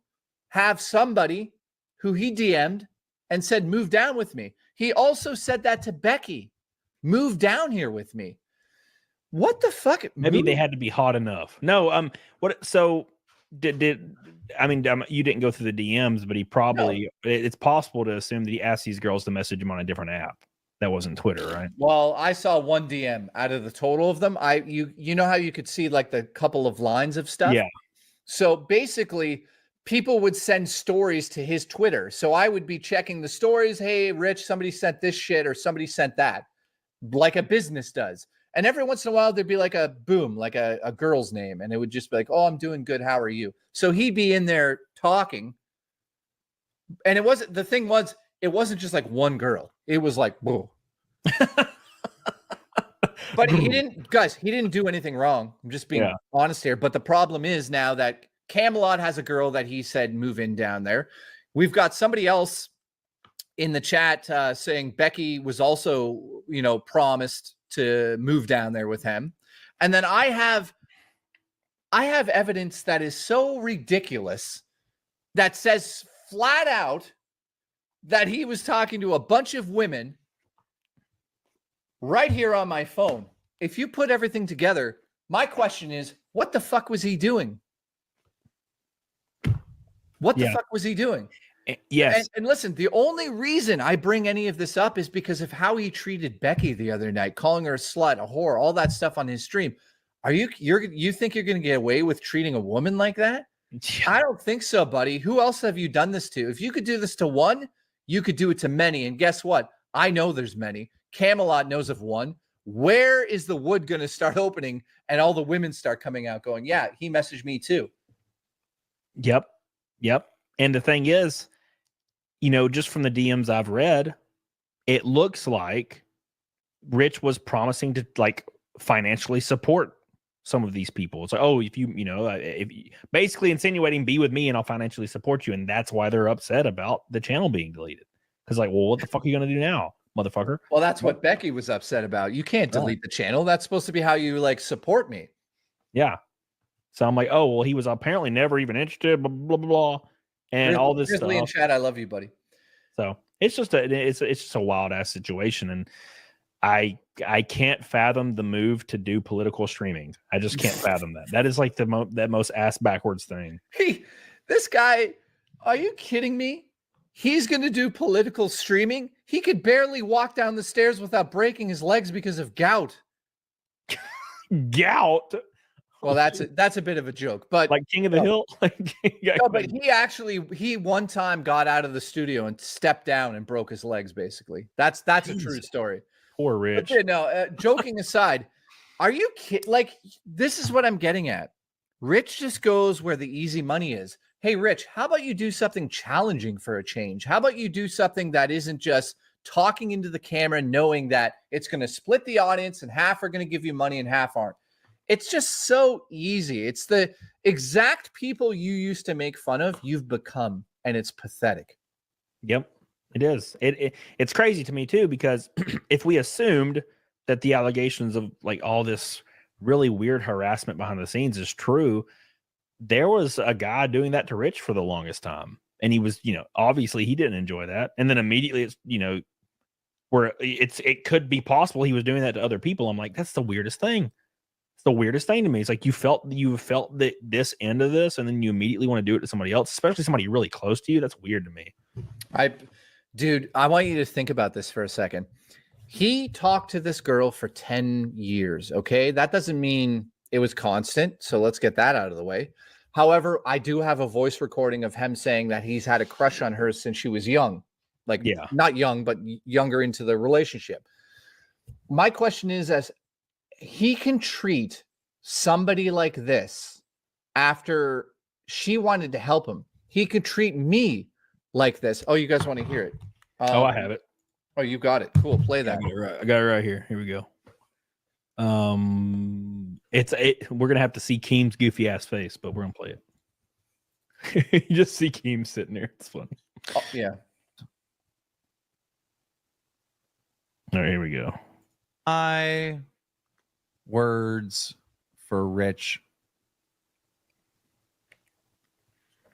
have somebody who he DM'd and said, move down with me. He also said that to Becky, move down here with me. What the fuck? Maybe they had to be hot enough. No, what? So did I mean, you didn't go through the DMs, but he probably, it's possible to assume that he asked these girls to message him on a different app. That wasn't Twitter, right? Well, I saw one DM out of the total of them. You know how you could see like the couple of lines of stuff? Yeah. So basically, people would send stories to his Twitter. So I would be checking the stories. Hey, Rich, somebody sent this shit or somebody sent that, like a business does. And every once in a while, there'd be like a boom, like a girl's name. And it would just be like, oh, I'm doing good. How are you? So he'd be in there talking. And it wasn't just like one girl. It was like, whoa. But he didn't do anything wrong. I'm just being honest here. But the problem is now that Camelot has a girl that he said move in down there. We've got somebody else in the chat saying Becky was also, promised to move down there with him. And then I have evidence that is so ridiculous that says flat out that he was talking to a bunch of women right here on my phone. If you put everything together, my question is, what the fuck was he doing? What the fuck was he doing? Yes. And listen, the only reason I bring any of this up is because of how he treated Becky the other night, calling her a slut, a whore, all that stuff on his stream. You think you're going to get away with treating a woman like that? I don't think so, buddy. Who else have you done this to? If you could do this to one, you could do it to many. And guess what? I know there's many. Camelot knows of one. Where is the wood going to start opening and all the women start coming out going, yeah, he messaged me too. Yep. And the thing is, just from the DMs I've read, it looks like Rich was promising to like financially support some of these people. It's like, oh, if basically insinuating be with me and I'll financially support you. And that's why they're upset about the channel being deleted. Because like, well, what the fuck are you going to do now, motherfucker? Well, that's what Becky was upset about. You can't delete the channel. That's supposed to be how you like support me. Yeah. So I'm like, oh, well, he was apparently never even interested, blah, blah, blah, blah. And all this stuff. In chat, I love you, buddy. So it's just a wild ass situation. And I can't fathom the move to do political streaming. I just can't fathom that. That is like that most ass backwards thing. Hey, this guy, are you kidding me? He's going to do political streaming. He could barely walk down the stairs without breaking his legs because of gout. Gout? Well, that's a bit of a joke, but like King of the Hill. No, but he one time got out of the studio and stepped down and broke his legs. Basically, that's a true story. Poor Rich. But, no, joking aside, are you kidding? Like, this is what I'm getting at. Rich just goes where the easy money is. Hey, Rich, how about you do something challenging for a change? How about you do something that isn't just talking into the camera, knowing that it's going to split the audience and half are going to give you money and half aren't? It's just so easy. It's the exact people you used to make fun of, you've become, and it's pathetic. Yep, it is. It's crazy to me too, because if we assumed that the allegations of like all this really weird harassment behind the scenes is true, there was a guy doing that to Rich for the longest time. And he was, obviously he didn't enjoy that. And then immediately it's, where it could be possible he was doing that to other people. I'm like, that's the weirdest thing. It's the weirdest thing to me. It's like you felt that this end of this, and then you immediately want to do it to somebody else, especially somebody really close to you. That's weird to me. Dude, I want you to think about this for a second. He talked to this girl for 10 years. Okay. That doesn't mean it was constant. So let's get that out of the way. However, I do have a voice recording of him saying that he's had a crush on her since she was young. Like, not young, but younger into the relationship. My question is, as he can treat somebody like this after she wanted to help him, he could treat me like this. Oh, you guys want to hear it? I have it. Oh, you got it. Cool. Play that. I got it right here. Here we go. We're gonna have to see Keem's goofy ass face, but we're gonna play it. You just see Keem sitting there. It's fun. Oh, yeah. All right, here we go. My words for Rich.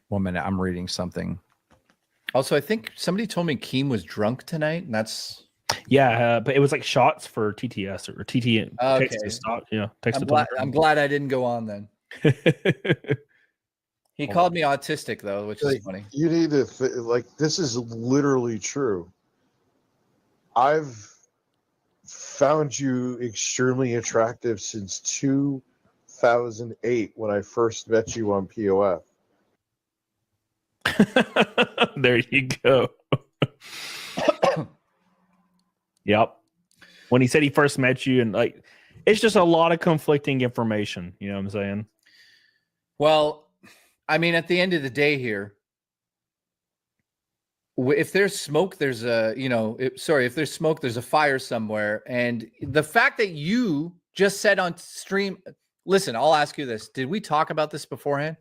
1 minute, I'm reading something. Also, I think somebody told me Keem was drunk tonight, and that's but it was like shots for TTS or TT. okay. Text to stop. Yeah, text I'm to glad, talk. I'm glad I didn't go on then. He called me autistic though, which is funny. You need to like this is literally true. I've found you extremely attractive since 2008 when I first met you on POF. There you go. Yep. When he said he first met you, and like, it's just a lot of conflicting information. You know what I'm saying? Well, I mean, at the end of the day here, if there's smoke, there's a, if there's smoke, there's a fire somewhere. And the fact that you just said on stream, listen, I'll ask you this. Did we talk about this beforehand?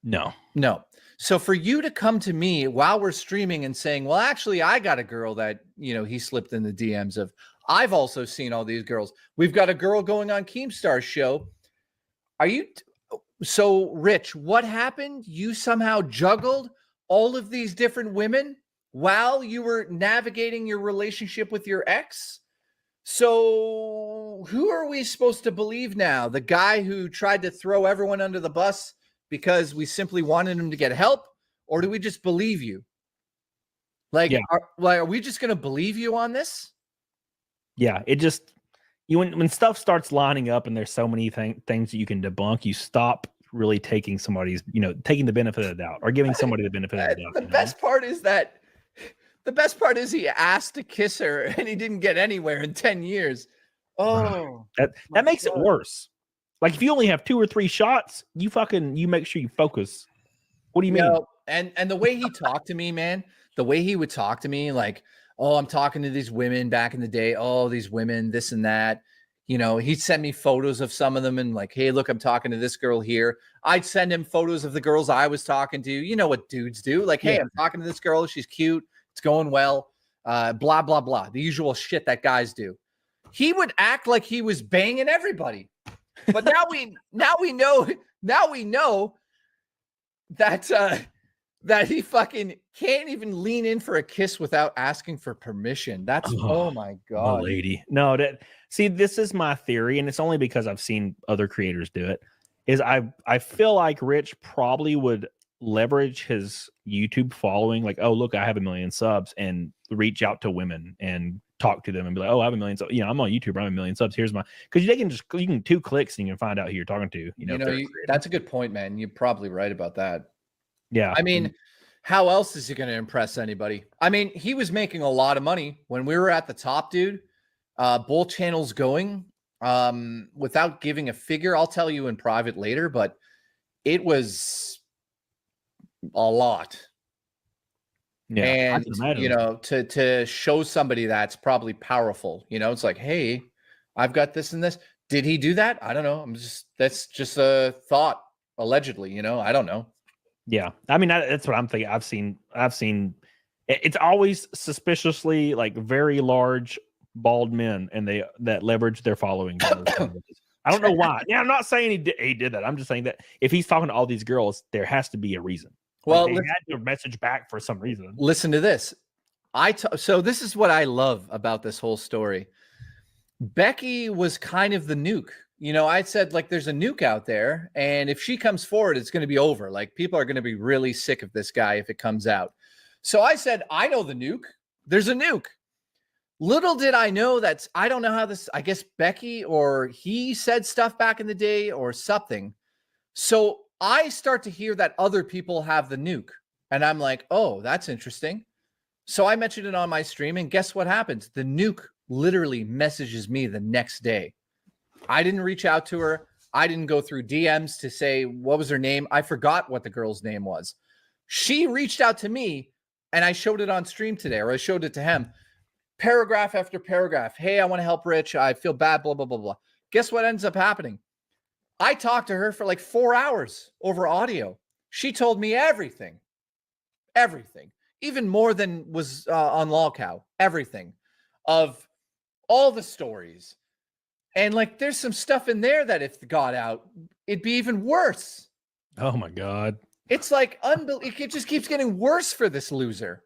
No. No. So for you to come to me while we're streaming and saying, well, actually, I got a girl that, he slipped in the DMs of, I've also seen all these girls. We've got a girl going on Keemstar's show. So Rich, what happened? You somehow juggled all of these different women while you were navigating your relationship with your ex? So who are we supposed to believe now? The guy who tried to throw everyone under the bus because we simply wanted him to get help? Or do we just believe you? Are we just going to believe you on this? Yeah, it just, when stuff starts lining up and there's so many things that you can debunk, you stop really taking somebody's, taking the benefit of the doubt or giving somebody the benefit of the doubt. The best part is he asked to kiss her and he didn't get anywhere in 10 years. Oh, that makes it worse. Like if you only have 2 or 3 shots, you make sure you focus. What do you mean? And the way he talked to me, man, the way he would talk to me, like, oh, I'm talking to these women back in the day. Oh, these women, this and that. He'd send me photos of some of them and like, hey, look, I'm talking to this girl here. I'd send him photos of the girls I was talking to. You know what dudes do? Like, hey, I'm talking to this girl. She's cute. It's going well. Blah, blah, blah. The usual shit that guys do. He would act like he was banging everybody. But now we know that he fucking can't even lean in for a kiss without asking for permission. That's oh my god, my lady. No, this is my theory, and it's only because I've seen other creators do it. Is I feel like Rich probably would leverage his YouTube following, like, oh look, I have 1 million subs, and reach out to women and talk to them and be like, oh, I have 1 million subs. I'm on YouTube. I'm 1 million subs. Here's my, because you can 2 clicks and you can find out who you're talking to. That's a good point, man. You're probably right about that. Yeah. I mean, how else is he going to impress anybody? I mean, he was making a lot of money when we were at the top, dude. Both channels going. Without giving a figure, I'll tell you in private later, but it was a lot. Yeah, and to show somebody that's probably powerful. It's like, hey, I've got this and this. Did he do that? I don't know. That's just a thought, allegedly. I don't know. Yeah, I mean that's what I'm thinking. I've seen. It's always suspiciously like very large bald men, and that leverage their following. I don't know why. Yeah, I'm not saying he did that. I'm just saying that if he's talking to all these girls, there has to be a reason. Well, they had to message back for some reason. Listen to this. So this is what I love about this whole story. Becky was kind of the nuke. I said, like, there's a nuke out there, and if she comes forward, it's going to be over. Like, people are going to be really sick of this guy if it comes out. So I said, I know the nuke. There's a nuke. Little did I know that, I don't know how this, I guess Becky or he said stuff back in the day or something. So I start to hear that other people have the nuke. And I'm like, oh, that's interesting. So I mentioned it on my stream, and guess what happens? The nuke literally messages me the next day. I didn't reach out to her. I didn't go through DMs to say, what was her name? I forgot what the girl's name was. She reached out to me, and I showed it on stream today, or I showed it to him. Paragraph after paragraph. Hey, I want to help Rich. I feel bad, blah, blah, blah, blah. Guess what ends up happening? I talked to her for like 4 hours over audio. She told me everything. Everything. Even more than was on Lolcow. Everything. Of all the stories. And like there's some stuff in there that if it got out, it'd be even worse. Oh my God. It's like it just keeps getting worse for this loser.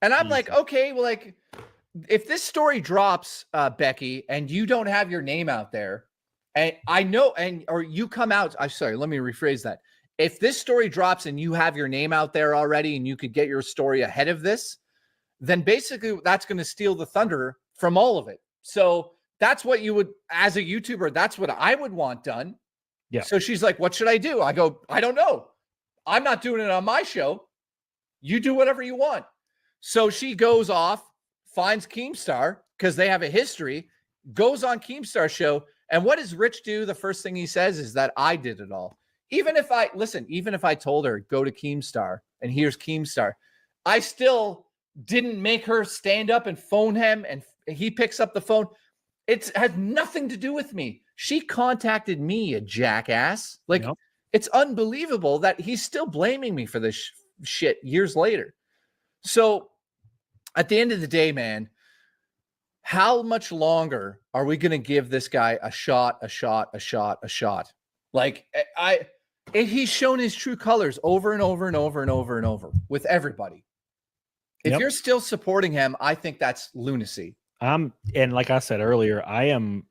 And I'm like, okay, well, like if this story drops, Becky, and you don't have your name out there, and I know, or you come out, I'm sorry, let me rephrase that. If this story drops and you have your name out there already and you could get your story ahead of this, then basically that's going to steal the thunder from all of it. So that's what you would, as a YouTuber, that's what I would want done. Yeah. So she's like, what should I do? I go, I don't know. I'm not doing it on my show. You do whatever you want. So she goes off, finds Keemstar because they have a history, goes on Keemstar's show. And what does Rich do? The first thing he says is that I did it all. Even if I told her, go to Keemstar and here's Keemstar, I still didn't make her stand up and phone him and he picks up the phone. It has nothing to do with me. She contacted me, a jackass. Like, Yep. It's unbelievable that he's still blaming me for this shit years later. So at the end of the day, man, how much longer are we going to give this guy a shot? Like he's shown his true colors over and over and over and over and over with everybody. If Yep. you're still supporting him, I think that's lunacy. And like I said earlier, I am,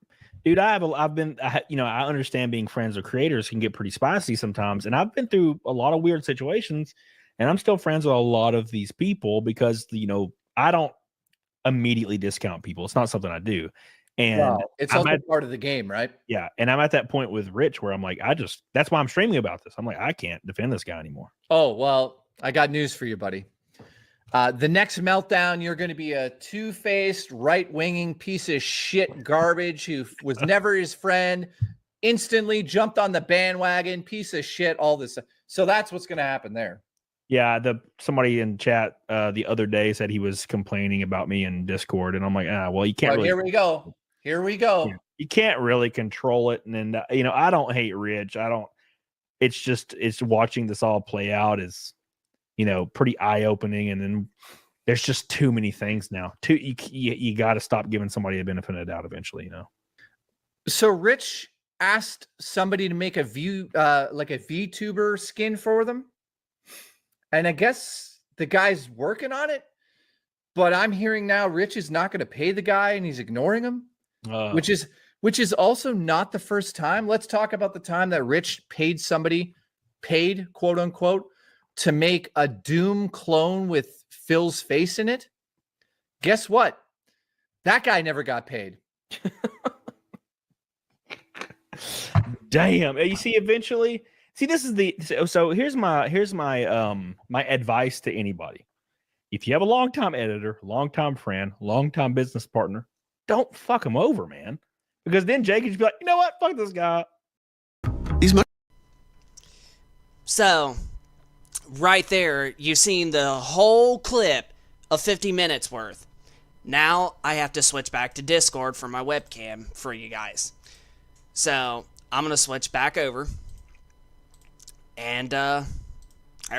dude. I understand being friends with creators can get pretty spicy sometimes, and I've been through a lot of weird situations, and I'm still friends with a lot of these people because I don't immediately discount people. It's not something I do, and it's also part of the game, right? Yeah, and I'm at that point with Rich where I'm like, that's why I'm streaming about this. I'm like, I can't defend this guy anymore. Oh well, I got news for you, buddy. The next meltdown, you're going to be a two-faced, right-winging piece of shit garbage who was never his friend, instantly jumped on the bandwagon, piece of shit, all this. So that's what's going to happen there. Yeah, somebody in chat the other day said he was complaining about me in Discord, and I'm like, well, you can't. Here we go. Yeah, you can't really control it, and then I don't hate Rich. I don't. It's watching this all play out is. Pretty eye-opening, and then there's just too many things now. You got to stop giving somebody a benefit of the doubt eventually, So Rich asked somebody to make a VTuber skin for them, and I guess the guy's working on it. But I'm hearing now Rich is not going to pay the guy, and he's ignoring him, which is also not the first time. Let's talk about the time that Rich paid quote unquote. To make a Doom clone with Phil's face in it. Guess what? That guy never got paid. Damn. You see, eventually, this is so here's my my advice to anybody. If you have a longtime editor, longtime friend, longtime business partner, don't fuck him over, man. Because then Jake could just be like, you know what? Fuck this guy. So right there, you've seen the whole clip of 50 minutes worth. Now I have to switch back to Discord for my webcam for you guys. So I'm going to switch back over. And there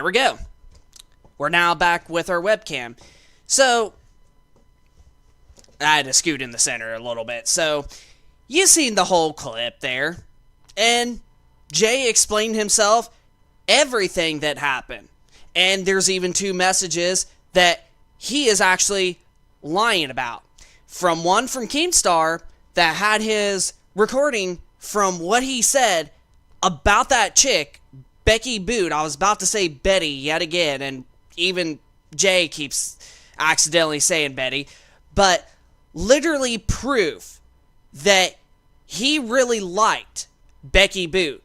we go. We're now back with our webcam. So I had to scoot in the center a little bit. So you've seen the whole clip there. And Jay explained himself everything that happened. And there's even 2 messages that he is actually lying about. One from Keemstar that had his recording from what he said about that chick, Becky Boot. I was about to say Betty yet again, and even Jay keeps accidentally saying Betty. But literally proof that he really liked Becky Boot.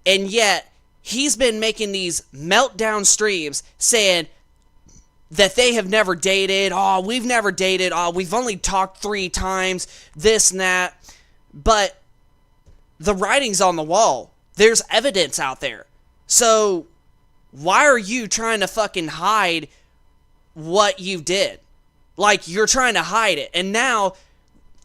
And yet he's been making these meltdown streams saying that they have never dated. Oh, we've never dated. Oh, we've only talked 3 times, this and that. But the writing's on the wall. There's evidence out there. So why are you trying to fucking hide what you did? Like, you're trying to hide it. And now,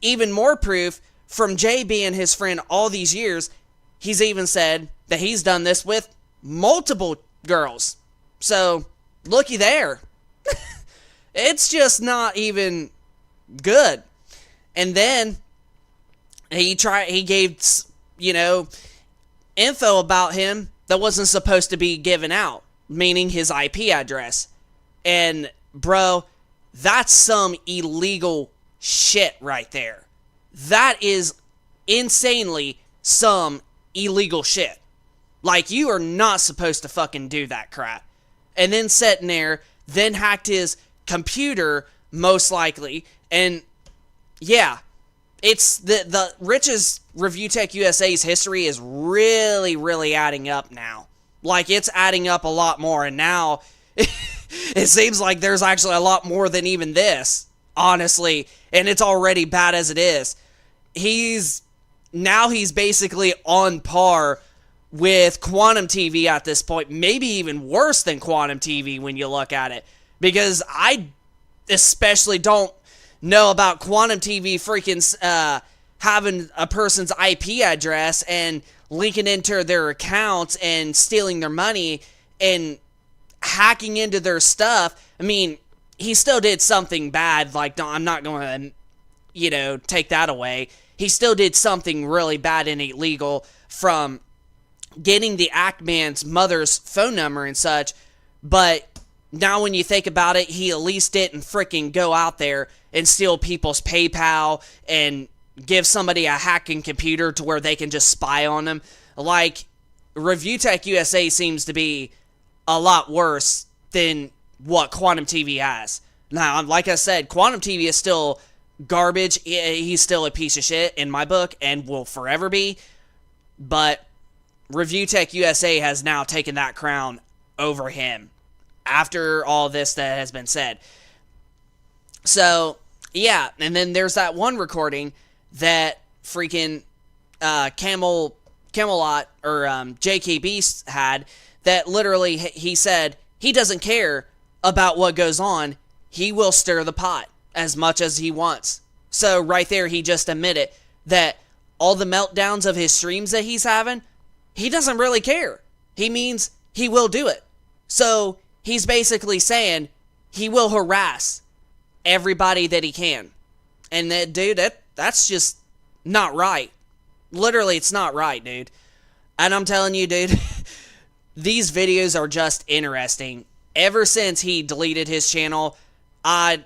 even more proof from Jay being his friend all these years, he's even said that he's done this with multiple girls. So, looky there. It's just not even good. And then he gave, info about him that wasn't supposed to be given out, meaning his IP address. And bro, that's some illegal shit right there. That is insanely some illegal shit. Like, you are not supposed to fucking do that crap. And then sitting there, then hacked his computer, most likely. And yeah, it's the Rich's ReviewTechUSA's history is really, really adding up now. Like, it's adding up a lot more, and now it seems like there's actually a lot more than even this, honestly, and it's already bad as it is. He's basically on par with Quantum TV at this point, maybe even worse than Quantum TV when you look at it, because I especially don't know about Quantum TV freaking having a person's IP address and linking into their accounts and stealing their money and hacking into their stuff. I mean, he still did something bad. Like, no, I'm not going to, take that away. He still did something really bad and illegal from getting the Ackman's mother's phone number and such. But now when you think about it, he at least didn't freaking go out there and steal people's PayPal and give somebody a hacking computer to where they can just spy on them. Like, ReviewTechUSA seems to be a lot worse than what Quantum TV has. Now, like I said, Quantum TV is still garbage. He's still a piece of shit in my book and will forever be. But ReviewTechUSA has now taken that crown over him after all this that has been said. So, yeah, and then there's that one recording that freaking Camelot or JKB had that literally he said he doesn't care about what goes on. He will stir the pot as much as he wants. So right there, he just admitted that all the meltdowns of his streams that he's having, he doesn't really care. He means he will do it. So he's basically saying he will harass everybody that he can. And that, dude, that's just not right. Literally, it's not right, dude. And I'm telling you, dude, these videos are just interesting. Ever since he deleted his channel, I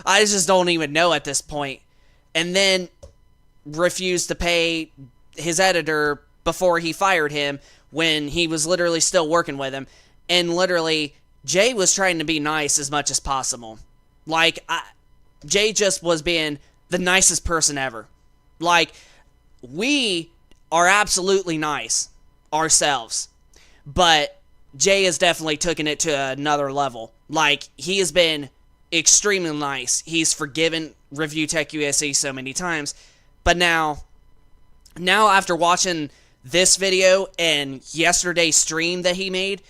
just don't even know at this point. And then refused to pay his editor before he fired him when he was literally still working with him. And literally, Jay was trying to be nice as much as possible. Like, Jay just was being the nicest person ever. Like, we are absolutely nice ourselves. But Jay has definitely taken it to another level. Like, he has been extremely nice. He's forgiven ReviewTechUSA so many times. But now after watching this video and yesterday's stream that he made,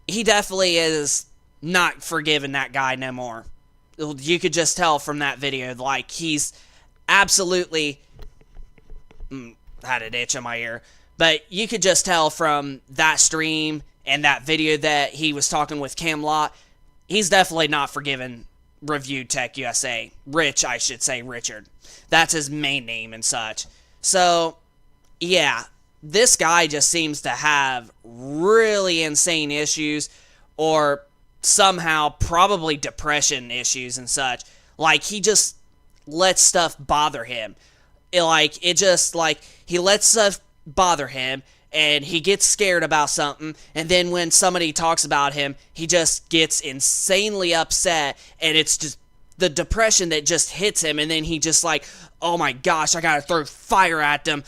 he definitely is not forgiving that guy no more. You could just tell from that video, like, he's absolutely had an itch in my ear. But you could just tell from that stream and that video that he was talking with Camelot, he's definitely not forgiving ReviewTechUSA. Rich, I should say, Richard. That's his main name and such. So, yeah, this guy just seems to have really insane issues, or somehow probably depression issues and such. Like, he just lets stuff bother him. He lets stuff bother him, and he gets scared about something, and then when somebody talks about him, he just gets insanely upset, and it's just the depression that just hits him, and then he just like, oh my gosh, I gotta throw fire at them.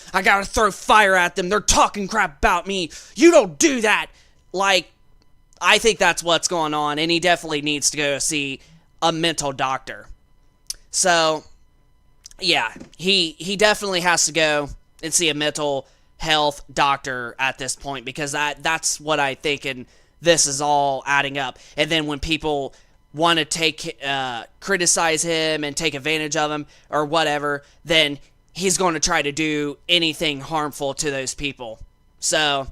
They're talking crap about me. You don't do that. Like, I think that's what's going on, and he definitely needs to go see a mental doctor. So, yeah, he definitely has to go and see a mental health doctor at this point, because that's what I think, and this is all adding up. And then when people want to criticize him and take advantage of him or whatever, then he's going to try to do anything harmful to those people. So,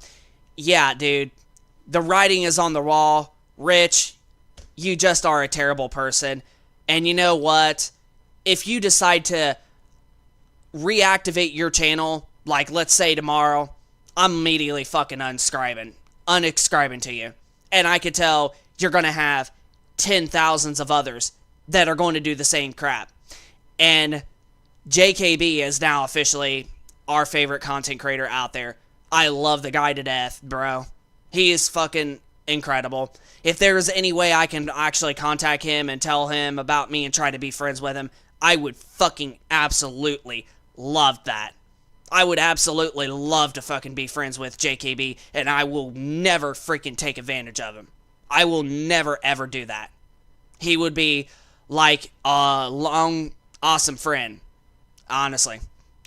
yeah, dude, the writing is on the wall. Rich, you just are a terrible person. And you know what? If you decide to reactivate your channel, like let's say tomorrow, I'm immediately fucking unsubscribing to you. And I could tell you're going to have 10,000s of others that are going to do the same crap. And JKB is now officially our favorite content creator out there. I love the guy to death, bro. He is fucking incredible. If there's any way I can actually contact him and tell him about me and try to be friends with him, I would fucking absolutely love that. I would absolutely love to fucking be friends with JKB, and I will never freaking take advantage of him. I will never ever do that. He would be like a long, awesome friend. Honestly.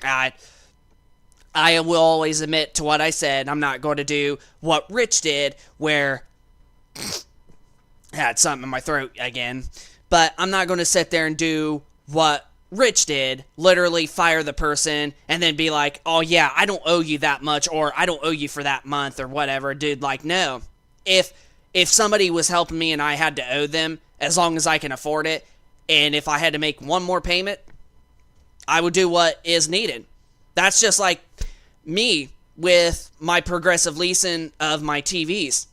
I will always admit to what I said. I'm not going to do what Rich did, where I had something in my throat again. But I'm not going to sit there and do what Rich did, literally fire the person and then be like, oh yeah, I don't owe you that much, or I don't owe you for that month, or whatever. Dude, like, no. If somebody was helping me and I had to owe them, as long as I can afford it, and if I had to make one more payment, I would do what is needed. That's just like me with my progressive leasing of my TVs.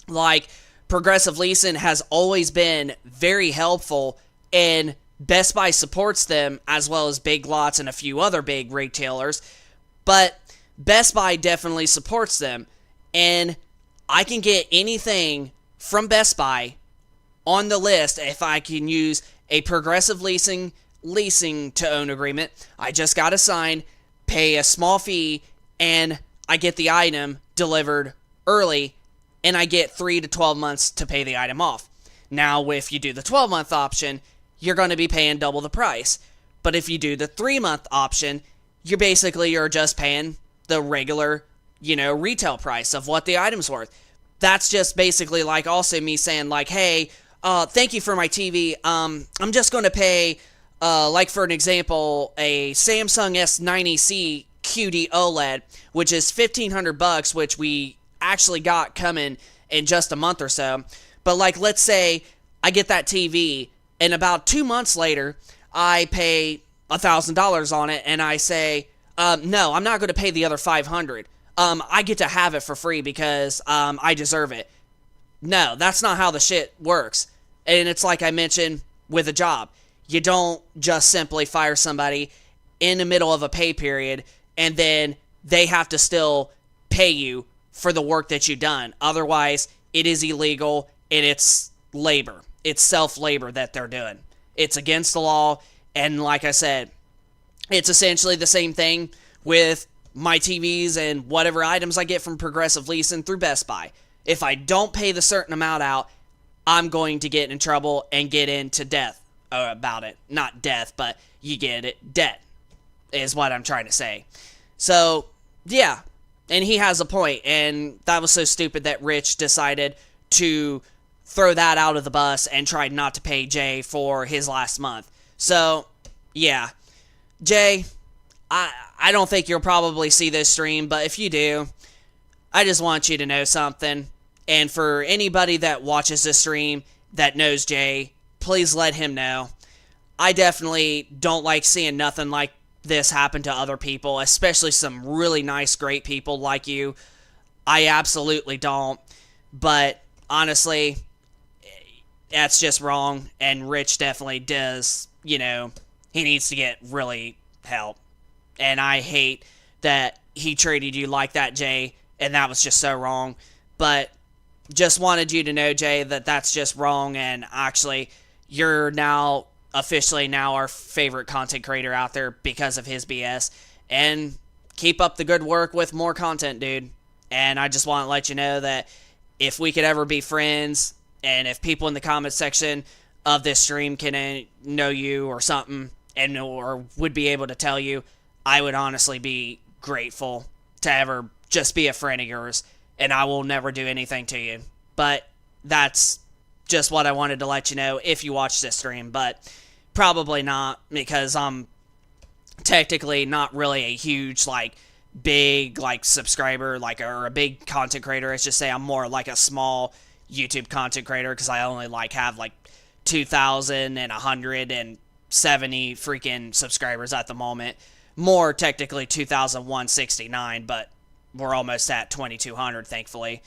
Like, progressive leasing has always been very helpful, and Best Buy supports them, as well as Big Lots and a few other big retailers, but Best Buy definitely supports them, and I can get anything from Best Buy on the list if I can use a progressive leasing to own agreement. I just gotta sign, pay a small fee, and I get the item delivered early, and I get 3 to 12 months to pay the item off. Now, if you do the 12-month option, you're going to be paying double the price. But if you do the 3-month option, you're just paying the regular, retail price of what the item's worth. That's just basically like also me saying like, hey, thank you for my TV. I'm just going to pay, like for an example, a Samsung S90C QD OLED, which is $1,500, which we actually got coming in just a month or so. But like, let's say I get that TV, and about 2 months later, I pay $1,000 on it, and I say, no, I'm not going to pay the other $500. I get to have it for free because I deserve it. No, that's not how the shit works. And it's like I mentioned with a job. You don't just simply fire somebody in the middle of a pay period, and then they have to still pay you for the work that you've done. Otherwise, it is illegal, and it's labor. It's self-labor that they're doing. It's against the law, and like I said, it's essentially the same thing with my TVs and whatever items I get from Progressive Leasing through Best Buy. If I don't pay the certain amount out, I'm going to get in trouble and get into debt about it. Not death, but you get it. Debt is what I'm trying to say. So, yeah, and he has a point, and that was so stupid that Rich decided to throw that out of the bus and tried not to pay Jay for his last month. So, yeah. Jay, I don't think you'll probably see this stream, but if you do, I just want you to know something. And for anybody that watches this stream that knows Jay, please let him know. I definitely don't like seeing nothing like this happen to other people, especially some really nice, great people like you. I absolutely don't. But honestly, that's just wrong, and Rich definitely does, he needs to get really help. And I hate that he treated you like that, Jay, and that was just so wrong. But just wanted you to know, Jay, that that's just wrong, and actually, you're now officially our favorite content creator out there because of his BS. And keep up the good work with more content, dude. And I just want to let you know that if we could ever be friends, and if people in the comment section of this stream can know you or something, and or would be able to tell you, I would honestly be grateful to ever just be a friend of yours, and I will never do anything to you. But that's just what I wanted to let you know if you watch this stream, but probably not, because I'm technically not really a huge, big like subscriber, like, or a big content creator. Let's just say I'm more like a small YouTube content creator because I only like have like 2,170 freaking subscribers at the moment. More technically 2,169, but we're almost at 2,200, thankfully.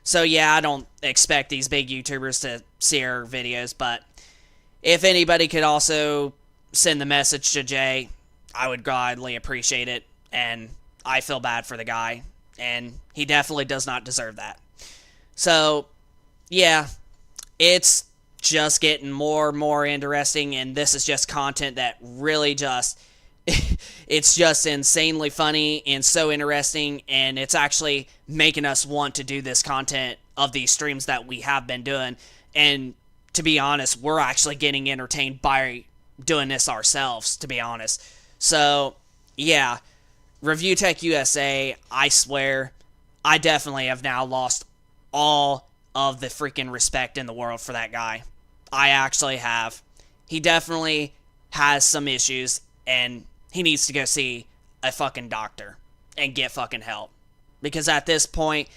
So yeah, I don't expect these big YouTubers to see our videos, but if anybody could also send the message to Jay, I would gladly appreciate it, and I feel bad for the guy, and he definitely does not deserve that. So, yeah, it's just getting more and more interesting, and this is just content that really just, it's just insanely funny and so interesting, and it's actually making us want to do this content of these streams that we have been doing, and to be honest, we're actually getting entertained by doing this ourselves, to be honest. So, yeah, ReviewTechUSA, I swear, I definitely have now lost all of the freaking respect in the world for that guy. I actually have. He definitely has some issues, and he needs to go see a fucking doctor and get fucking help. Because at this point,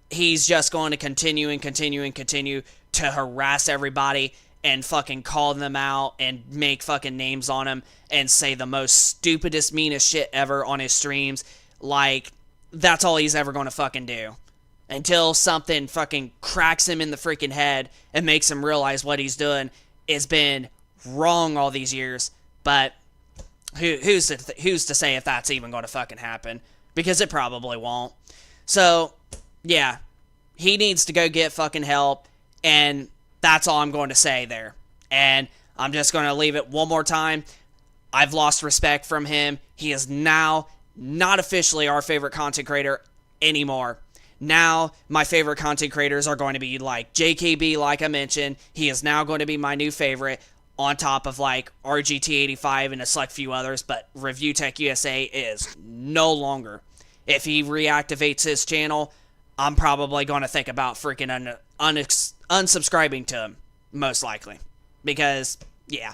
he's just going to continue and continue and continue to harass everybody and fucking call them out and make fucking names on him and say the most stupidest, meanest shit ever on his streams. Like, that's all he's ever going to fucking do. Until something fucking cracks him in the freaking head and makes him realize what he's doing has been wrong all these years. But who's to say if that's even going to fucking happen? Because it probably won't. So, yeah, he needs to go get fucking help, and that's all I'm going to say there. And I'm just going to leave it one more time. I've lost respect from him. He is now not officially our favorite content creator anymore. Now, my favorite content creators are going to be like JKB, like I mentioned. He is now going to be my new favorite, on top of like RGT85 and a select few others, but ReviewTechUSA is no longer. If he reactivates his channel, I'm probably going to think about freaking unsubscribing to him, most likely. Because, yeah,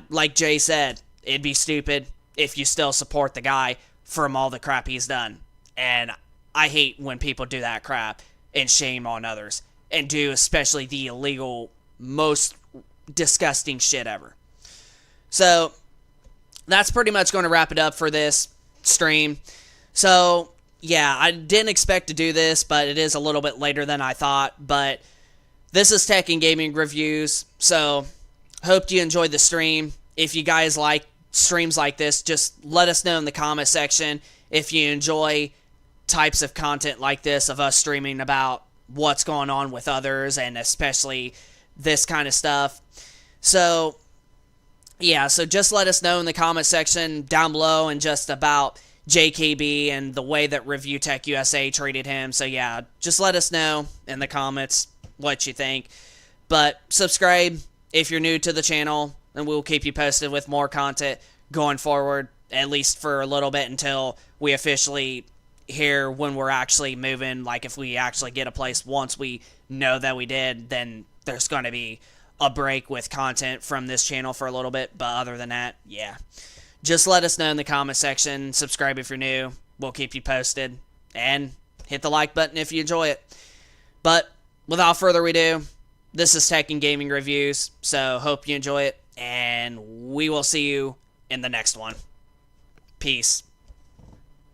like Jay said, it'd be stupid if you still support the guy from all the crap he's done. And I hate when people do that crap and shame on others. And do especially the illegal, most disgusting shit ever. So, that's pretty much going to wrap it up for this stream. So, yeah, I didn't expect to do this, but it is a little bit later than I thought. But this is Tech and Gaming Reviews, so hope you enjoyed the stream. If you guys like streams like this, just let us know in the comment section if you enjoy types of content like this of us streaming about what's going on with others and especially this kind of stuff. So, yeah, so just let us know in the comment section down below and just about JKB and the way that ReviewTechUSA treated him. So, yeah, just let us know in the comments what you think. But subscribe if you're new to the channel, and we'll keep you posted with more content going forward, at least for a little bit until we officially hear when we're actually moving. Like, if we actually get a place once we know that we did, then there's going to be a break with content from this channel for a little bit. But other than that, yeah. Just let us know in the comment section. Subscribe if you're new. We'll keep you posted. And hit the like button if you enjoy it. But without further ado, this is Tech and Gaming Reviews. So hope you enjoy it. And we will see you in the next one. Peace.